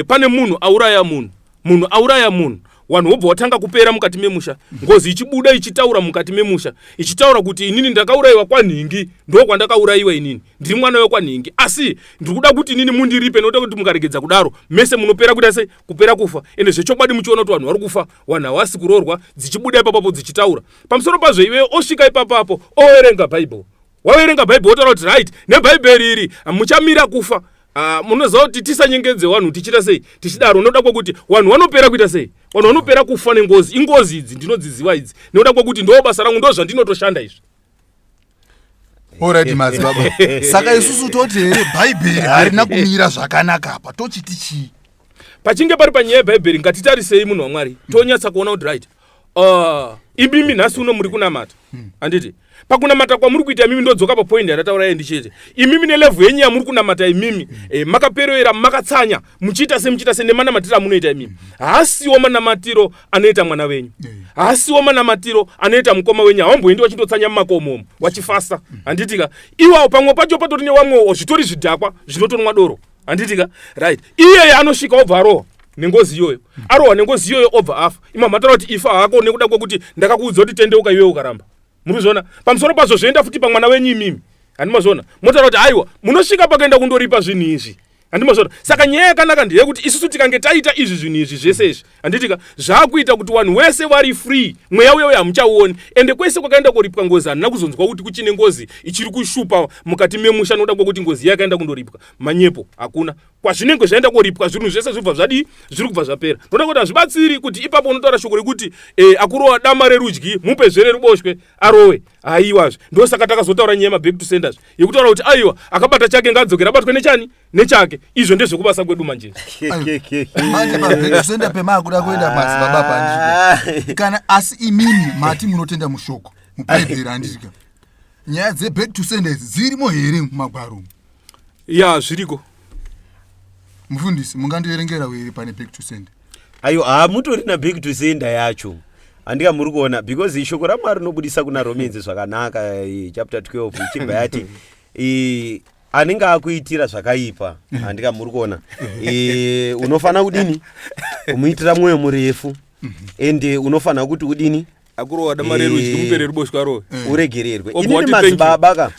pane munhu auraya munhu auraya munhu, vanhu vobva watanga kupera mukati memusha, ngozi ichibuda ichitaura mukati memusha, ichitaura kuti inini ndakaurayiwa kwanhingi, ndo kwandakaurayiwa inini, ndiri mwana wekwanhingi. Asi ndiri kuda kuti inini mundiripe, noda kuti mukaregedza kudaro mese munopera kuita sei, kupera kufa. Ende zvechokwadi muchiona kuti vanhu vari kufa, vanhu havasi kuroorwa, dzichibuda ipapapo dzichitaura. Pamusoro pazvo iwe osvika ipapapo overenga Bhaibheri, waverenga Bhaibheri wotaura kuti right, neBhaibheri iri muchamira kufa. Munoziva kuti tisanyengedze vanhu tichita sei, tichidaro. Noda kwekuti vanhu vanopera kuita sei, vanhu vanopera kufa nengozi. Ingozi idzi ndinodziziva idzi, noda kwekuti ndo basa rangu, ndo zvandinotoshanda izvi. Alright madzibaba. Saka isusu toti here Bhaibheri harina kumira zvakanaka apa, tochiti chii? Pachinge pari panyaya yeBhaibheri ngatitarisei munhu waMwari, tonyatsa kuona kuti right, imimi nhasi uno muri kunamata handiti pakunamata kwamuri kuita imimi ndodzoka papoindi andataura yendi chete imimi nelevhu yenyu yamuri kunamata imimi makaperera makatsanya muchiita se nemanamatiro amunoita imimi haasiwo manamatiro anoita mwana wenyu haasiwo manamatiro anoita mukoma wenyu hawamboendi wachindotsanya mumakomomo wachifasta handitika iwawo pamwe pacho patori newamwewo zvitori zvidhakwa zvinotonwa doro handitika right iyeye anosvika obva arohwa nengozi iyoyo arohwa nengozi iyoyo obva afa imamatara kuti ifa hako nekuda kwekuti ndakakuudza kuti tendeuka iwewe ukaramba muri kuzviona pamusoro pazvo zvoenda futi pamwana wenyu imimi handimazviona motaura kuti aiwa munosvika pakaenda kundoripa zvinhu izvi handimazviona saka nyaya yakanaka ndeyekuti isusu tikange taita izvi zvinhu izvi zvese izvi handitika zvaakuita kuti vanhu vese vari free mweya uyoyo hamuchauoni ende kwese kwakaenda kuripwa ngozi handina kuzonzwa kuti kuchine ngozi ichiri kushupa mukati memusha nokuda kwekuti ngozi yakaenda kundoripwa manyepo hakuna kwazvinenge zvaenda kuripwa zvinhu zvese zvibva zvadii zviri kubva zvapera ndoda kuti hazvibatsiri kuti ipapo unotaura shoko rekuti akurowa dama rerudyi mupe zvereruboshwe arowe haiwazve ndosaka takazotaura nyaya yemaback to senders yekutaura kuti aiwa akabata chake ngadzokera abatwe nechani nechake izvo ndezvekubasa kwedu manjezi manje back to sender pemakuda kuenda masi baba pandiko kana asi imini mati munotenda mushoko mupaidhera handisika nyaya dzeback to senders dzirimo here mumagwaro ya zviriko mufundisi mungandiverengera were pane back to sender aiwa mutori na back to sender yacho handika muri kuona because ishoko ramwari rinobudisa kuna Romans zvakanaka chapter 12 ichibva yati anenge akuitira zvakaipa handika muri kuona unofana kudini kumuitira mwoyo murefu ende unofana kuti udini akurowa dama rerudyi mupere ruboshwe arowe uregererwe inini madzibaba ka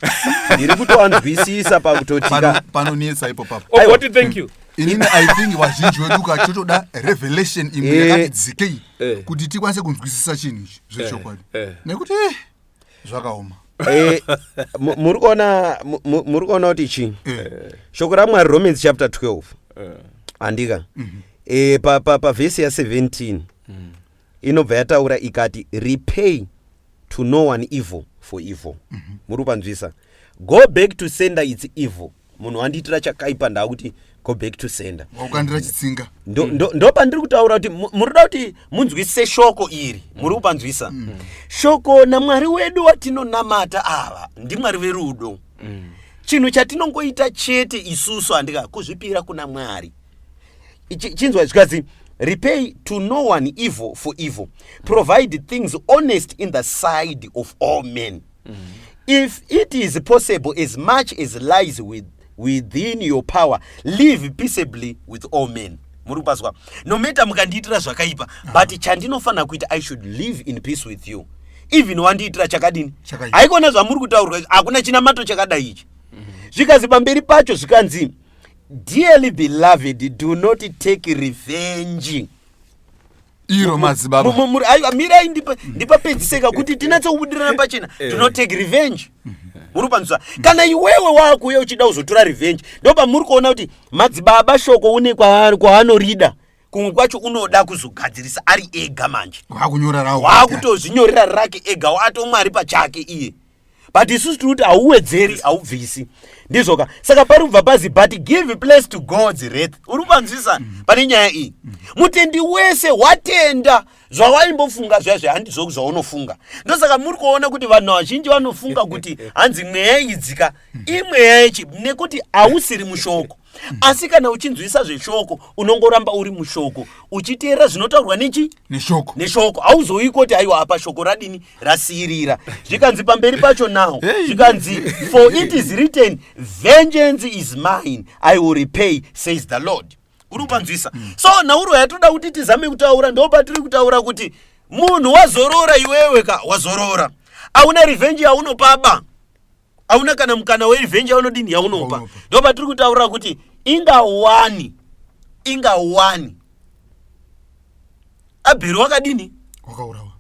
ndiri kutoanzwisisa pakutotika panonetsa ipo papo what thank you inini I think vazhinji vedu kachotoda revelation imwe yakati dzikei kuti tikwanise kunzwisisa chinhu ichi zvechokwadi nekuti zvakaoma muri kuona kuti chi shoko ramwari Romans chapter 12 handika pavhesi ya17 inobva yataura ikati repay to no one evil for evil muri kupanzwisa go back to sender its evil munhu wandiitira chakaipa ndakuti go back to sender wakandira chitsinga ndo pandiri kutaura kuti murida kuti munzwisise shoko iri muri kupanzwisa shoko namwari wedu watinonamata ava ndimwari verudo chinhu chatinongoita chete isusu handika kuzvipira kuna mwari chinzwa zvikazi repay to no one evil for evil provide things honest in the sight of all men if it is possible as much as lies within your power live peaceably with all men muri kupazwa no matter mukandiitira zvakaipa but chandinofana kuita I should live in peace with you even wandiitira chakadini haikona zvamuri kutaurwa hakuna chinamato chakadai ichi zvikazi pamberi pacho zvikanzi dearly beloved do not take revenge iro madzibaba mirai ndipapedziseka kuti tinatsokubudirana pachena do not take revenge muri panzwa kana iwewe wakuye uchida uzotora revenge ndopa muri kuona kuti madzibaba shoko une kwaanorida kumwe kwacho unoda kuzogadzirisa ari ega manje wakutozvinyorera rake ega watomwari pachake iye but isusu tiri kuti hauwedzeri haubvisi ndizvoka saka pari kubva pazi but give place to God's wrath uri kupanzwisa pane nyaya iyi mutendi wese watenda zvawaimbofunga zvazve handizvo zvaunofunga ndosaka muri kuona kuti vanhu vazhinji vanofunga kuti hanzi mweya idzika imweya yechi nekuti hausiri mushoko asi kana uchinzwisa zveshoko unongoramba uri mushoko uchiteera zvinotaurwa neshoko hauzoiko kuti aiwa apa shoko radini rasirira zvikanzi pamberi pacho nawo zvikanzi for it is written vengeance is mine I will repay says the Lord uri kupanzwisa so nauro yatoda kuti tizame kutaura ndopatiri kutaura kuti munhu wazorora iwewe ka wazorora hauna revenge yaunopaba hauna kana mukana werevenge yaunodini yaunopa ndopatiri kutaura kuti inga wani Abheri wakadini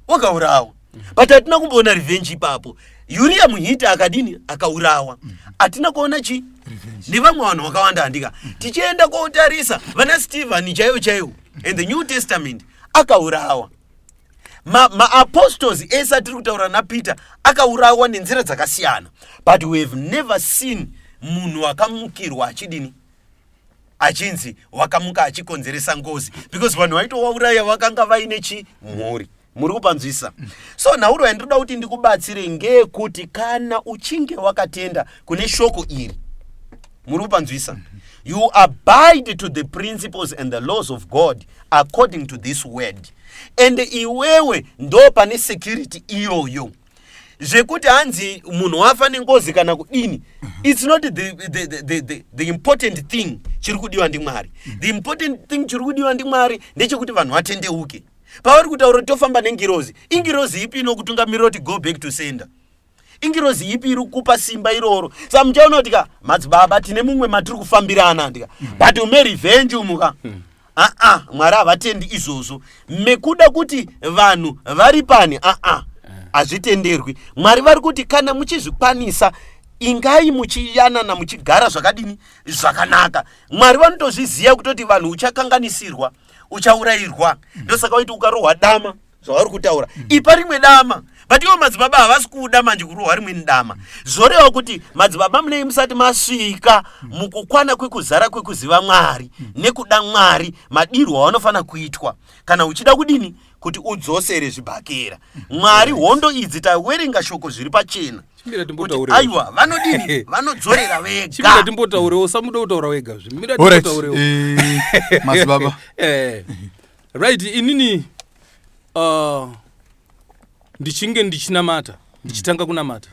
wakaurawa but hatina kumboona revenge ipapo Uriah muhiti akadini akaurawa hatina kuona chi ndivamwe vanhu vakawanda handika tichienda kotarisa vana Stephen chaivo in the New Testament akaurawa ma-apostles ese atiri kutaura naPeter akaurawa nenzira dzakasiyana but we have never seen munhu wakamukirwa achidini achinzi wakamuka achikonzeresa ngozi because vanhu vaitowauraya vakanga vaine chimhuri muri kupanzwisa. So nhauro yandinoda kuti ndikubatsire ngeyekuti kana uchinge wakatenda kune shoko iri, muri kupanzwisa, you abide to the principles and the laws of God according to this word, and iwewe ndo pane security iyoyo zvekuti hanzi munhu wafa nengozi kana kudini. It's not the important thing chiri kudiwa ndiMwari. The important thing chiri kudiwa ndiMwari ndechekuti vanhu vatendeuke. Pauri kutaura tofamba nengirozi, ingirozi ipi inokutungamirira kuti go back to sender? Ingirozi ipi iri kupa simba iroro? Saka muchaona kuti madzibaba tine mumwe matiri kufambirana ndika, but ume revenge umuka. Mwari havatendi izvozvo. Mekuda kuti vanhu vari pani hazvitenderwi. Mwari vari kuti kana muchizvikwanisa ingai muchiyanana muchigara zvakadini zvakanaka. Mwari vanotozviziva kutoti vanhu uchakanganisirwa, uchaurayirwa. Ndosaka kuti ukarohwa dama zvavari kutaura ipa rimwe dama, but ivo madzibaba havasi kuda manje kurohwa rimwe dama. Zvoreva kuti madzibaba munei musati masvika mukukwana kwekuzara kwekuziva Mwari nekuda Mwari, madirwo avanofana kuitwa kana uchida kudini kuti udzosere zvibhakera. Mwari hondo idzi tawerenga shoko zviri pachena. Aiwa vanodini vanodzorera vega. Chimira timbotaurewo samuda kutaura wega. Zvimira timbotaurewo. Madzibaba. Right, inini ndichinge ndichinamata, ndichitanga kunamata.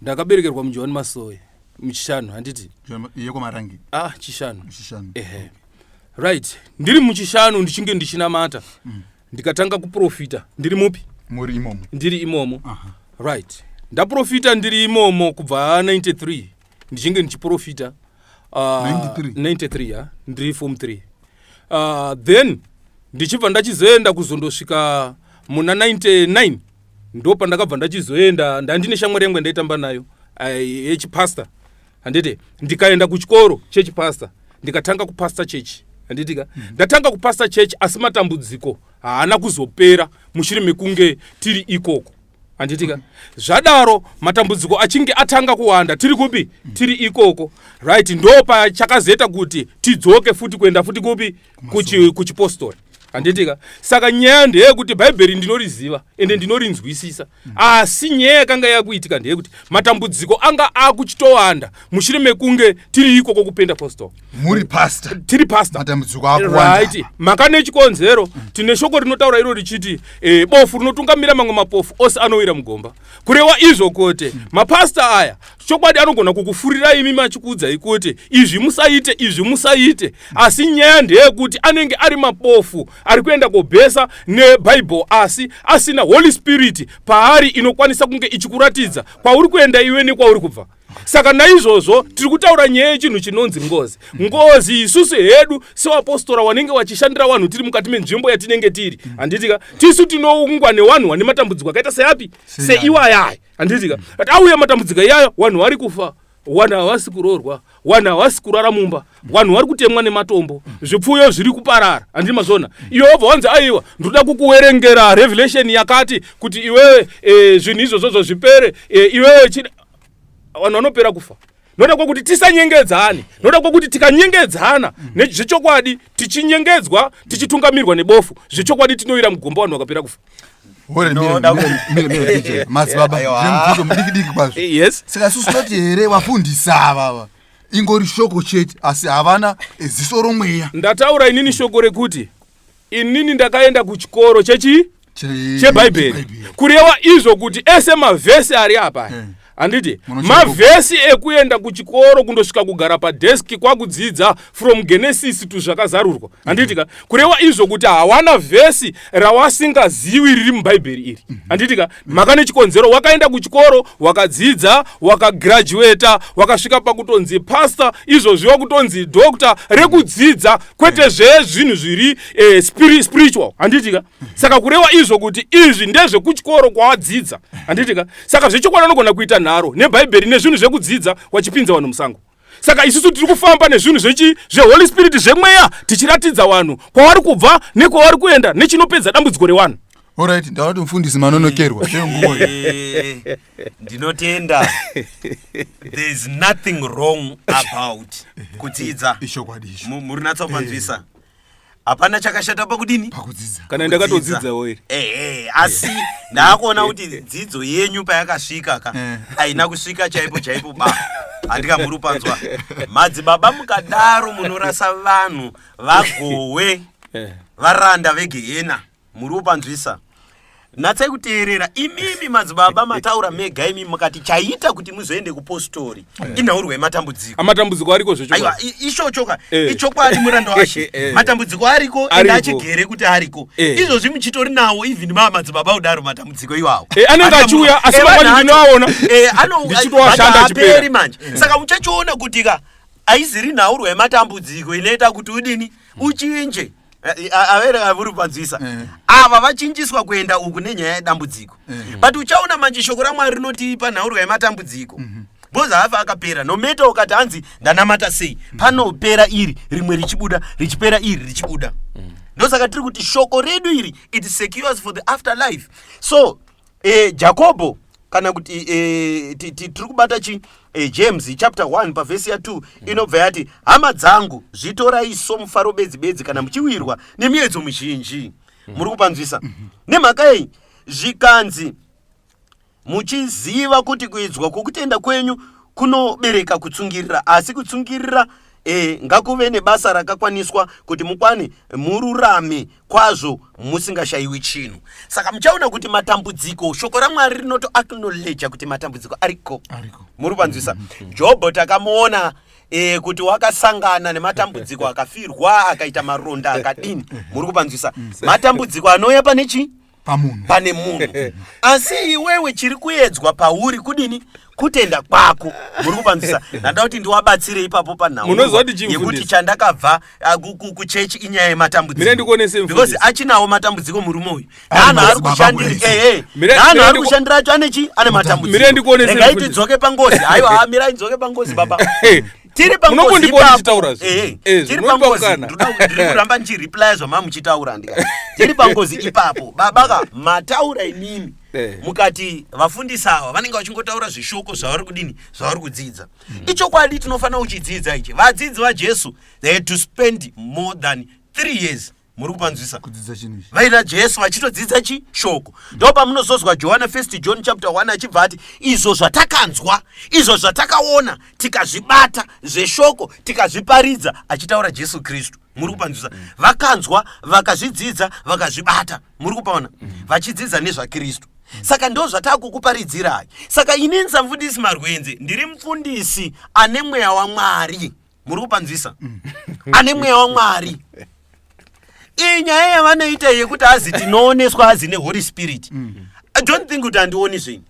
Ndakaberekerwa muJohani Masowe muchishanu handiti? Yeko marangi. Chishanu. Right, ndiri muchishanu ndichinge ndichinamata. Ndikatanga kuprofita. Ndiri mupi? Muri imomo. Ndiri imomo. Right. Ndaprofita ndiri imomo kubva 93. Ndichinge ndichiprofita 93 ndiri form 3. Then ndichibva ndachizoenda kuzondosvika muna 99 ndopa ndakabva ndachizoenda ndandine shamwari yangu ndaitamba nayo yechipasta handiti, ndikaenda kuchikoro chechipasta ndikatanga kupasta chechi handitika. Ndatanga kupasta chechi asi matambudziko haana kuzopera mushure mekunge tiri ikoko handitika. Zvadaro matambudziko achinge atanga kuwanda tiri kupi? Tiri ikoko. Right, ndopa chakazoita kuti tidzoke futi kuenda futi kupi? Kuchipostori handitika. Saka nyaya ndeyekuti bhaibheri ndinoriziva ende ndinorinzwisisa, asi nyaya yakanga yakuitika ndeyekuti matambudziko anga akuchitowanda mushure mekunge tiri ikoko kupenda postori. Muri pastor. Tiri pastor. Matambudziko akuwanda. Right, makane chikonzero tine shoko rinotaura iro richiti bofu rinotungamira mamwe mapofu ose anowira mugomba. Kureva izvo kote mapasta aya chokwadi anogona kukufurira imi machikudza ikuti izvi musaite, asi nyaya ndeyekuti anenge ari mapofu ari kuenda kobhesa neBhayibheri asi asina Holy Spirit paari inokwanisa kunge ichikuratidza kwauri kuenda iwe nekwauri kubva. Saka naizvozvo tiri kutaura nyaya yechinhu chinonzi ngozi. Isusu hedu sevapostora wanenge vachishandira vanhu tiri mukati menzvimbo yatinenge tiri handitika, tisu tinoungwa nevanhu vane matambudziko akaita seapi? Seiwayaya handitika. But auya matambudziko iyayo vanhu vari kufa, vanhu havasi kuroorwa, vanhu havasi kurara mumba, vanhu vari kutemwa nematombo, zvipfuyo zviri kuparara handiti mazvona. Jehovha wanzi aiwa ndoda kukuverengera Revelation yakati kuti iwewe zvinhu izvozvo zvipere, iwewe vanhu vanopera kufa. Noda kwakuti tisanyengedzane, noda kwakuti tikanyengedzana nezvechokwadi tichinyengedzwa tichitungamirwa nebofu, zvechokwadi tinowira mugomba vanhu vakapera kufa. Madzibaba zvemubvunzo mudiki kwazvo. Yes. Saka susunoti here vafundisa ava ingori shoko chete asi havana ziso romweya. Ndataura inini shoko rekuti inini ndakaenda kuchikoro chebhaibheri kureva izvo kuti ese mavhesi ari apa handiti mavhesi ekuenda kuchikoro kundosvika kugara padeski kwakudzidza from Genesis to zvakazarurwa handitika. Kureva izvo kuti hawana vhesi rawasingazivi riri mubhaibheri iri handitika. Maka nechikonzero wakaenda kuchikoro wakadzidza wakagraduata wakasvika pakutonzi pastor, izvozviwa kutonzi doctor rekudzidza kwete zvezvinhu zviri spiritual handitika. Saka kureva izvo kuti izvi ndezvekuchikoro kwawadzidza handitika. Saka zvechokwadi anogona kuita nharo nebhaibheri nezvinhu zvekudzidza wachipinza vanhu musango. Saka isusu tiri kufamba nezvinhu zveHoly Spirit zvemweya tichiratidza vanhu kwavari kubva nekwavari kuenda nechinopedza dambudziko revanhu. Alright, ndaona kuti mufundisi manonokerwa nenguva. Ndinotenda. There is nothing wrong about kudzidza. Ishokwadi. Muri natsopanzwisa. hapana chakashata pakudini pakudzidza. Kana ndakatodzidzawo ere. Asi ndakuona kuti dzidzo yenyu payakasvika aina kusvika chaipo ba. Handikamurupanzwa. Madzibaba mukadaro munorasa vanhu vagowe varanda vegehena. Murupanzwisa. Natsai kuteerera imimi madzibaba mataura mega imimi mukati chaita kuti muzoende kupostori inhaurwa yematambudziko. Amatambudziko ariko zvocho. Aiwa ishochoka ichokwadi muranda washe. Matambudziko ariko enda achigere kuti ariko. Izvozvi muchitori nawo even madzibaba udaro matambudziko iwawo. Anenge achiuya asi mangwani ndinoaona. Ndichitowashanda chipera manje. Saka muchachiona kuti aiziri nhaurwa yematambudziko inoita kuti udini uchinje. Avere avurupanzwisa ava vachinjiswa kuenda uku nenyaya yedambudziko but uchaona manje shoko raMwari rinotipa nhaurwa yematambudziko boza hafa akapera nometa ukati hanzi ndanamata sei panopera iri rimwe richibuda richipera iri richibuda ndosaka tiri kuti shoko redu iri it secures for the afterlife. So Jacobo kana kuti tiri kubata James chapter 1 pavhesi ya 2 inobva yati hama dzangu zvitorai somufaro bedzi kana muchiwirwa nemiedzo mizhinji. Muri kupanzwisa nemhaka iyi zvikanzi muchiziva kuti kuidzwa kwokutenda kwenyu kunobereka kutsungirira asi kutsungirira ngakuve nebasa rakakwaniswa kuti mukwane mururame kwazvo musingashayiwi chinhu. Saka muchaona kuti matambudziko shoko raMwari rinoto acknowledge kuti matambudziko ariko. Muri kupanzwisa Jobho takamuona kuti wakasangana nematambudziko akafirwa akaita maronda akadini. Muri kupanzwisa matambudziko anouya pane munhu asi iwewe chiri kuedzwa pauri kudini kutenda kwako. Muri kupanzwisa ndada kuti ndiwabatsire ipapo panhau yekuti chandakabva kuchechi inyaya yematambudziko because achinawo matambudziko murume uyu naanhu ari kushandira acho ane matambudziko. Regai tidzoke pangozi. Aiwa mirai ndidzoke pangozi baba. Tiri pangozi ipapo. Tiri pangozi. Ndiri kuramba ndichireply zvama muchitaura ndika. Tiri pangozi ipapo. Babaka mataura imimi. Mukati vafundisa ava vanenge vachingotaura zvishoko zvavari kudini zvavari kudzidza. Ichokwadi tinofanira kuchidzidza ichi. Vadzidzi vaJesu they had to spend more than 3 years. Muri kupanzwisa kudzidza chinhu vaida Jesu vachitodzidza chishoko. Ndo pamunozozwa John 1 John chapter 1 achibva ati izvo zvatakanzwa izvo zvatakaona tikazvibata zveshoko tikazviparidza achitaura Jesu Kristu. Muri kupanzwisa vakanzwa vakazvidzidza vakazvibata. Muri kupaona vachidzidza nezvaKristu. Saka ndo zvatakukuparidzirai. Saka inini mufundisi Marwenze ndiri mufundisi ane mweya waMwari. Muri kupanzwisa ane mweya waMwari. Inyaya yavanoita yekuti hazi tinooneswa hazi neHoly Spirit. I don't think kuti handioni zvinhu.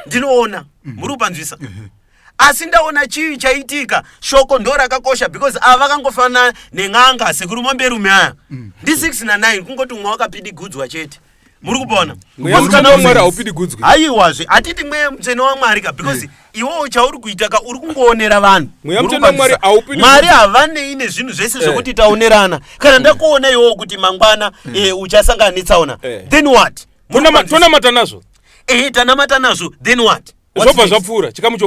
Ndinoona. Muri kupanzwisa asi ndaona chii chaitika shoko ndo rakakosha because ava kangofanana nen'anga sekuru momberume aya ndi 6 na 9 kungoti mwe wakapidigudzwa chete. Muri kupaona mweya waMwari haupidigudzwi. Aiwazve atiti mweya mutsvene waMwari because iwewe chauri kuita uri kungoonera vanhu. Mweya mutsvene waMwari haupidigudzwi. Mwari havanei nezvinhu zvese zvokuti taonerana kana ndakuona iwewe kuti mangwana uchasangana netsaona then what? Tonamata nazvo. Tanamata nazvo then what? Zvobva zvapfuura chikamu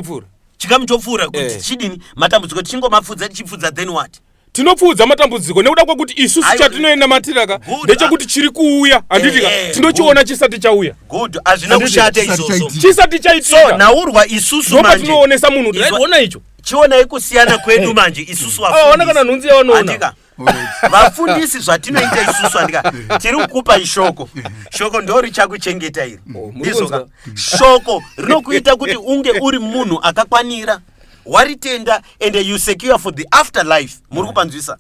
chopfuura kuti chidini matambudziko tichingomapfudza tichipfudza then what? Tinopfudza matambudziko nekuda kwekuti isusu chatinoenda matiraka ndechekuti chiri kuuya handitika tinochiona chisati chauya. Good azvina kushata izvozvo chisati chaitika. So naurwa isusu manje patinoonesa munhu taiona icho chionai kusiyana kwedu manje isusu vaona kana nhunzi yavanoona vafundisi zvatinoita isusu andika tiri kukupa ishoko shoko ndo richakuchengeta iri ndizoka shoko rinokuita kuti unge uri munhu akakwanira waritenda and you secure for the afterlife. Muri kupanzwisa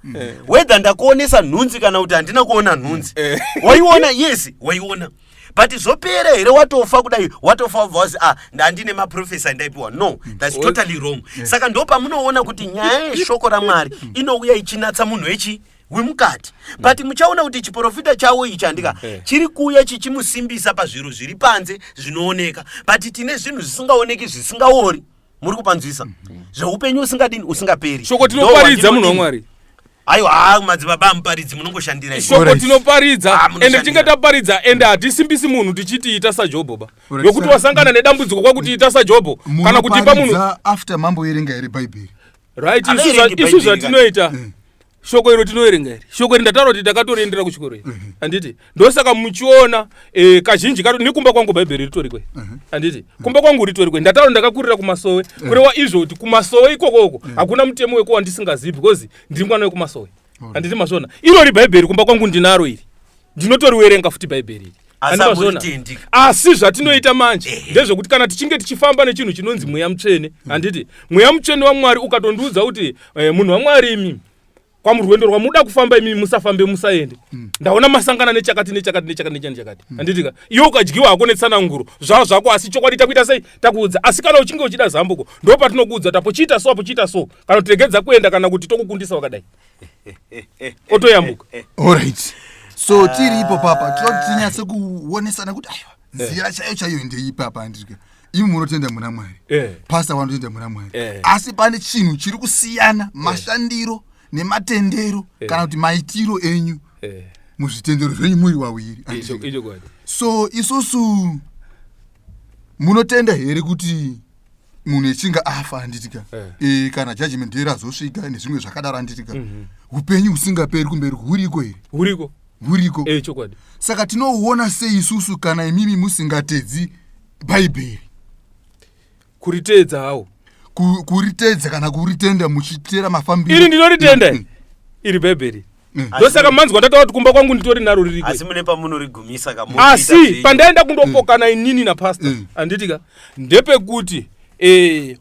whether ndakuonesa nhunzi kana kuti handina kuona nhunzi waiona yes waiona but zvopera here watofa kudai watofa vazi ndandine maprofesa ndaipiwa no that's totally wrong. Saka ndo pamunoona kuti nyaya yeshoko raMwari inouya ichinatsa munhu wemukati but muchaona kuti chiprofita chawo ichi andika chiri kuuya chichimusimbisa pazviro zviri panze zvinooneka but tine zvinhu zvisingaoneki zvisingaori. Muri kupanzwisa zveupenyu usingaperi. Shoko tinoparidza munhu waMwari. Aiwa madzibaba muparidzi munongoshandira shoko tinoparidza ende tingataparidza ende hatisimbisi munhu tichiti saJobho ba yokuti wasangana nedambudziko kwakuti ita saJobho kana kuti pa munhu after mambo yerenga iri Bible right isu zvatinoita shoko iro tinoerenga iri shoko iri ndataura kuti ndakatoriendera kuchikoro iri handiti ndosaka muchiona kazhinji kato nekumba kwangu bhaibheri ritori kwe handiti kumba kwangu ritori kwe ndataura ndakakurira kumasowe kureva izvo kuti kumasowe ikokoko hakuna mutemo weko wandisingazivi because ndiri mwana wekumasowe handiti mazvona irori bhaibheri kumba kwangu ndinaro iri ndinotoriwerenga futi bhaibheri iri asi zvatinoita manje ndezvekuti kana tichinge tichifamba nechinhu chinonzi mweya mutsvene handiti mweya mutsvene waMwari ukatondiudza kuti munhu waMwari imi kwamurwendo rwamuda kufamba imi musafambe musaende ndaona masangana nechakati handitika iwe ukadyiwa hako netsananguro zvavo zvako asi chokwadi takuita sei takuudza asi kana uchinge uchida zambuko ndo patinokuudza tapochiita so kana kutegedza kuenda kana kuti tokukundisa wakadai otoyambuka. Alright, so tiri ipo papa tinyatse kuonesana kuti aiwa nzira chaiyo ndeipapa handika imi munotenda muna Mwari pastor wanotenda muna Mwari asi pane chinhu chiri kusiyana mashandiro nematendero kana kuti maitiro enyu muzvitendero zvenyu muri wawiri. So isusu munotenda here kuti munhu echinga afa handitika kana judgment here azosvika nezvimwe zvakadaro handitika upenyu husingaperi kumberi huriko here huriko chokwadi. Saka tinouona sei isusu kana imimi musingatedzi bhaibheri kuritedza hawo kuritedza kana kuritenda muchitera mafambiro iri ndinoritenda iri bhaibheri ndosaka manzwa ndataura kuti kumba kwangu nditori naro ririko asi mune pamunorigumisa asi pandaenda kundopokana inini napastor handitika ndepekuti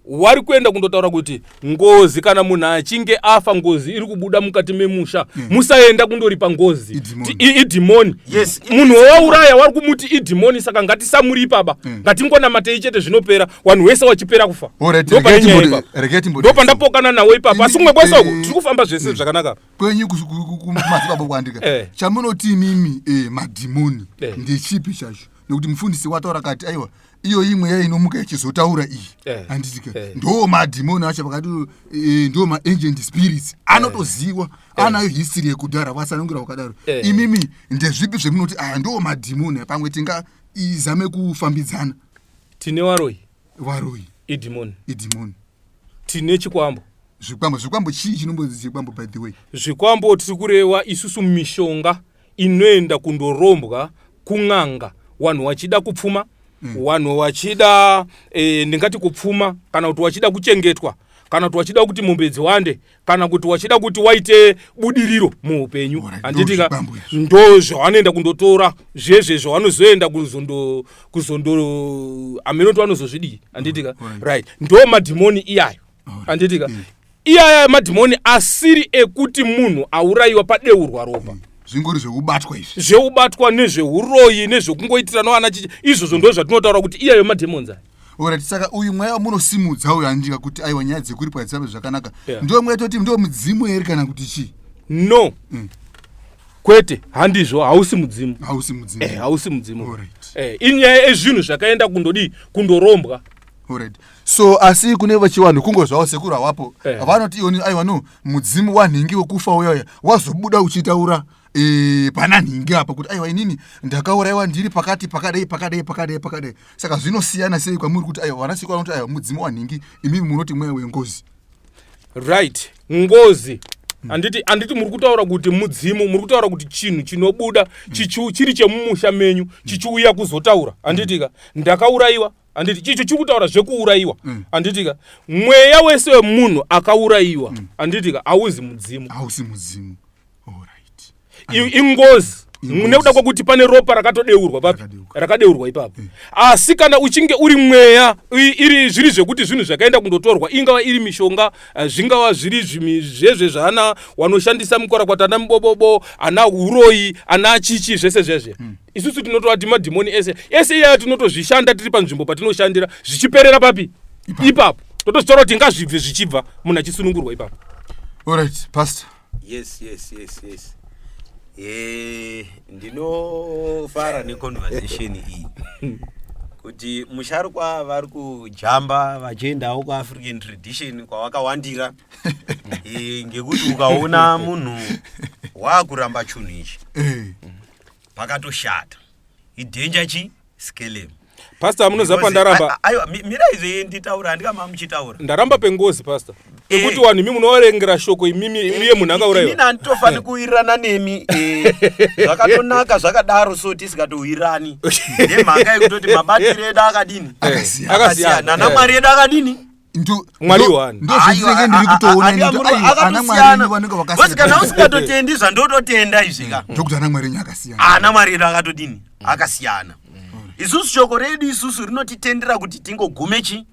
wari kuenda kundotaura kuti ngozi kana munhu achinge afa ngozi iri kubuda mukati memusha musaenda kundoripa ngozi idhimoni munhu wauraya wari kumuti idhimoni saka ngatisamuripa ba ngatingonamatei chete zvinopera wanhu wese wachipera kufa ndo pandapokana nawo ipapa asi kumwe kwese uko tiri kufamba zvese zvakanaka kwenyu kumadzibaba kwandika chamunoti imimi madhimoni ndechipi chacho nekuti mufundisi wataura kati aiwa iyo imwe yainomuka ichizotaura iyi handitika ndo madhimoni acho pakati ndo maagent spirits anotoziwa anayo history yekudhara vasanongira wakadaro imimi ndezvipi zvemunoti aya ndo madhimoni pamwe tingazame kufambidzana. Tine waroi idhimoni tine chikwambo zvikwambo chii chinombodzi chikwambo by the way zvikwambo tiri kureva isusu mishonga inoenda kundorombwa kun'anga wanhu wachida kupfuma wanhu wachida ndingati kupfuma kana kuti wachida kuchengetwa kana kuti wachida kuti mombe dziwande kana kuti wachida kuti waite budiriro muupenyu handitika ndo zvavanoenda kundotora zvezve zvavanozoenda kuzondo amenoti vanozozvidii handitika right ndo madhimoni iyayo handitika iyaya madhimoni asiri ekuti munhu aurayiwa padeurwa ropa zvingori zveubatwa izvi zveubatwa nezveuroyi nezvekungoitirana ana chichi izvozvo ndo zvatinotaura kuti iyayo madhemons aya. Alright, saka uyu mweya munosimudza uyu handika kuti aiwa nyaya dzekuripa dzisabe zvakanaka ndo mweya toti ndo mudzimu here kana kuti chii? No kwete handizvo hausi mudzimu hausi mudzimu inyaya ezvinhu zvakaenda kundorombwa. Alright, so asi kune vachivanhu kungozvawo sekuru hawapo vanoti ioni aiwa no mudzimu wanhingi wekufa uyaya wazobuda uchitaura pana nhingi apa kuti aiwa inini ndakaurayiwa ndiri pakadai saka zvinosiyana sei kwamuri kuti aiwa vanasikwa vanoti aiwa mudzimu wanhingi imimi munoti mweya wengozi right ngozi anditi muri kutaura kuti mudzimu muri kutaura kuti chinhu chinobuda chiri chemumusha menyu chichiuya kuzotaura handitika ndakaurayiwa handiti chicho chiri kutaura zvekuurayiwa handitika mweya wese wemunhu akaurayiwa handitika hauzi mudzimu ingozi nekuda kwekuti pane ropa rakatodeurwa papi rakadeurwa ipapo asi kana uchinge uri mweya iri zviri zvekuti zvinhu zvakaenda kundotorwa ingava iri mishonga zvingava zviri zvezve zvaana wanoshandisa mukwaраkwata ana mubobobo ana uroyi ana chichi zvese zvezve isusu tinotoa kuti madhimoni ese iyaya tinotozvishanda tiri panzvimbo patinoshandira zvichiperera papi ipapo totozitora kuti ngazvibve zvichibva munhu achisunungurwa ipapo. Alright, pastor. Yes. Ndinofara neconversation iyi kuti musharukwa vari kujamba vachiendawo kuAfrican tradition kwavakawandira ngekuti ukaona munhu waakuramba chunhu ichi pakatoshata idenja chi skelemu Pastor munozapa ndaramba. Aiwa mira izve nditaura handikama muchitaura. Ndaramba pengozi pastor. Ekuti wanhu mimi munoverengera shoko imimi iye munhu akaurayiwa. Ini handitofani kuwirirana nemi zvakatonaka zvakadaro so tisikatowirirani. Nemhaka yekutoti mabatiro edu akadini? Akasiyana. Namwari edu akadini? Mwari wani. Kosi kana usingatotendi zvandototenda izvika. Namwari edu akatodini? Akasiyana. Isusu shoko redu isusu rinotitendera kuti tingogume chi?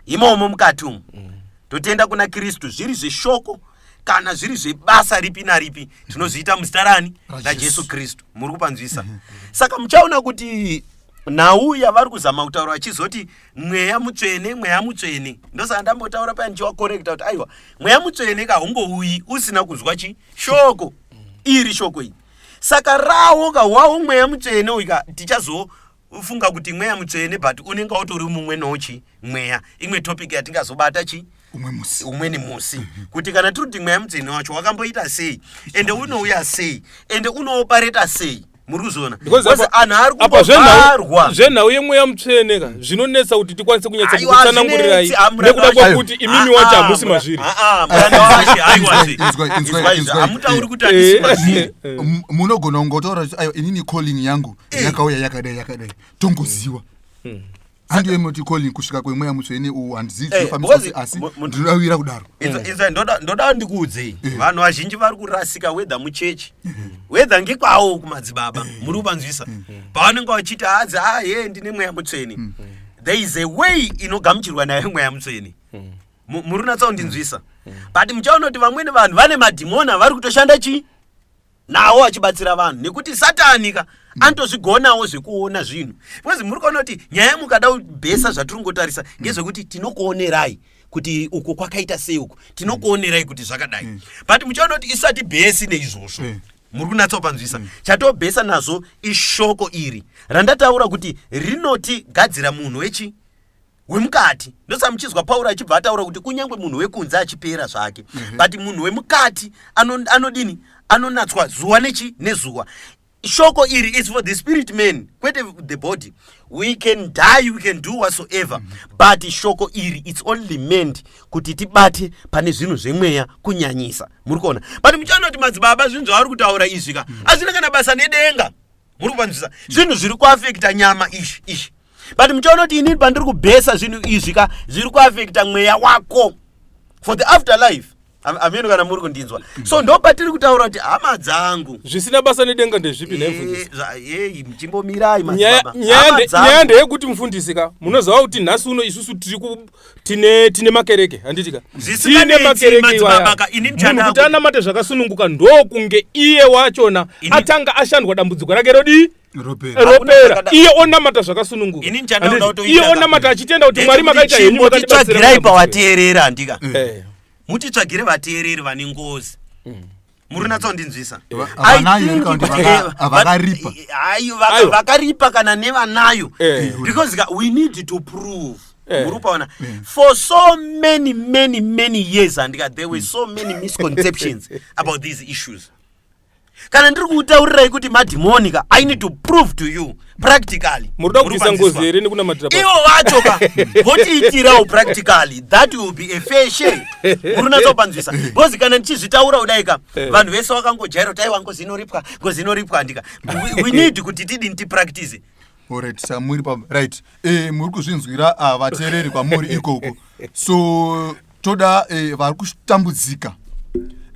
Imomo mukati umu. Totenda kuna Kristu zviri zveshoko kana zviri zvebasa ripi naripi tinozviita muzita rani raJesu Kristu. Muri kupanzwisa. Saka muchaona kuti nhau yavari kuzama kutaura vachizoti mweya mutsvene ndosaka ndambotaura paya ndichivakorekta kuti aiwa mweya mutsvene kahungouyi usina kunzwa chi shoko iri shoko iyi. Saka rawo kahwawo mweya mutsvene uika tichazofunga kuti mweya mutsvene but unenge utori mumwe nochi mweya imwe topic yatingazobata chi umweni musi kuti kana tiri kuti mweya mutsvene wacho wakamboita sei ende unouya sei ende unoopareta sei. Muri kuzona because anhu ari kubarwa zvenhau yemweya mutsvene ka zvinonetsa kuti tikwanise kunyatsa kutsanangurirai nekuda kwakuti imimi wacho hamusi mazviri. Hamutauri kuti handisi mazviri. Munogona kungotaura kuti aiwa inini calling yangu yakauya yakadai tongoziva. Handiwe moti calling kusvika kwemweya mutsvene handizivi asi ndinodavira kudaro. Ndoda ndikuudzei vanhu vazhinji vari kurasika wedha muchechi wedha ngekwawo kumadzibaba muri kupanzwisa pavanenge vachiti hadzi ndine mweya mutsvene. There is a way inogamuchirwa nayo mweya mutsvene. Muri kunatsaundinzwisa but muchaona kuti vamweni vanhu vane madhimona vari kutoshanda chi nawo vachibatsira vanhu nekuti satanika anotozvigonawo zvekuona zvinhu. Because muri kuona kuti nyaya mukada kubhesa zvatiringotarisa ngezvekuti tinokuonerai kuti uku kwakaita sei uku tinokuonerai kuti zvakadai but muchaona kuti isati bhesi neizvozvo. Muri kunatsopanzwisa chatobhesa nazvo ishoko iri randataura kuti rinotigadzira munhu wechi wemukati. Ndosa muchizwa Pauro achibva ataura kuti kunyangwe munhu wekunze achipera zvake but munhu wemukati anodini anonatswa zuwa nechi nezuwa. Shoko iri is for the spirit man kwete the body. We can die, we can do whatsoever but shoko iri it's only meant kuti tibate pane zvinhu zvemweya kunyanyisa. Muri kuona but muchaona kuti madzibaba zvinhu zvavari kutaura izvika hazvina kana basa nedenga. Muri kupanzwisa zvinhu zviri kuafekta nyama ishi but muchaona kuti inini pandiri kubhesa zvinhu izvika zviri kuafekta mweya wako for the afterlife. Ameno kana muri kundinzwa. So ndo patiri kutaura kuti hama dzangu zvisina basa nedenga ndezvipi nemfundisi. Mchimbomirai madzibaba. Nyaya ndeyekuti mufundisi ka munoziva kuti nhasi uno isusu tine makereke handitika tine makereke iwaya munhu kuti anamate zvakasununguka ndokunge iye wachona atanga ashandwa dambudziko rake ropera iye onamata zvakasununguka iye onamata achitenda kuti mwari makaita henyu makatibatsirai pawateerera andika mutitsvagire vateereri vane ngozi. Muri natsaundinzwisa vakaripa kana nevanayo because we need to prove. Muri kuona for so many years andika there were so many misconceptions about these issues. Kana ndiri kutaurirai kuti madhimonika I need to prove to you practically. Muruda kuisa ngozi here nekuna matira. Iwo wacho ka votiitirawo practically that will be a fair share. Muri natsopanzwisa because kana ndichizvitaura udaika vanhu vese vakangojaira kuti aiwa ngozi inoripwa andika we need kuti tidini practice. Alright, samuri pa right. Muri kuzvinzwira vateereri kwamuri ikoko. So toda vari kutambudzika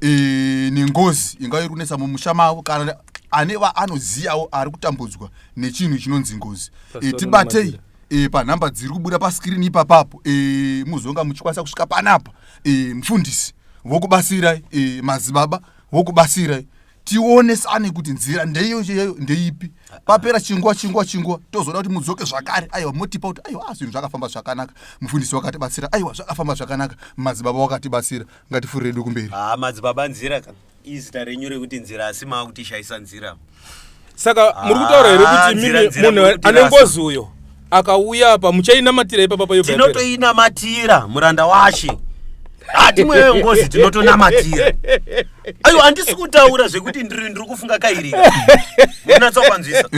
nengozi inga iri kunetsa mumusha mavo kana aneva anozivawo ari kutambudzwa nechinhu chinonzi ngozi. Tibatei panhamba dziri kubuda paskirini ipapapo muzonga muchikwanisa kusvika panapa. Mufundisi vokubasirai, madzibaba vokubasirai, tionesane kuti nzira ndeiyo ndeipi. Papera chingwa tozoda kuti mudzoke zvakare aiwa motipa kuti aiwa zvinhu zvakafamba zvakanaka mufundisi wakatibatsira aiwa zvakafamba zvakanaka madzibaba wakatibatsira ngatifurire kumberi. Madzibaba nzira kana izita renyu rekuti nzira asi makutishayisa nzira. Saka muri kutaura here kuti mimi munhu ane ngozi uyo akauya apa muchainamatira ipapa payo. Tinotoinamatira muranda washe hatimwe ngozi tinotonamatira. Aiwa handisi kutaura zvekuti ndiri kufunga kairika. Munatsopanzwisa.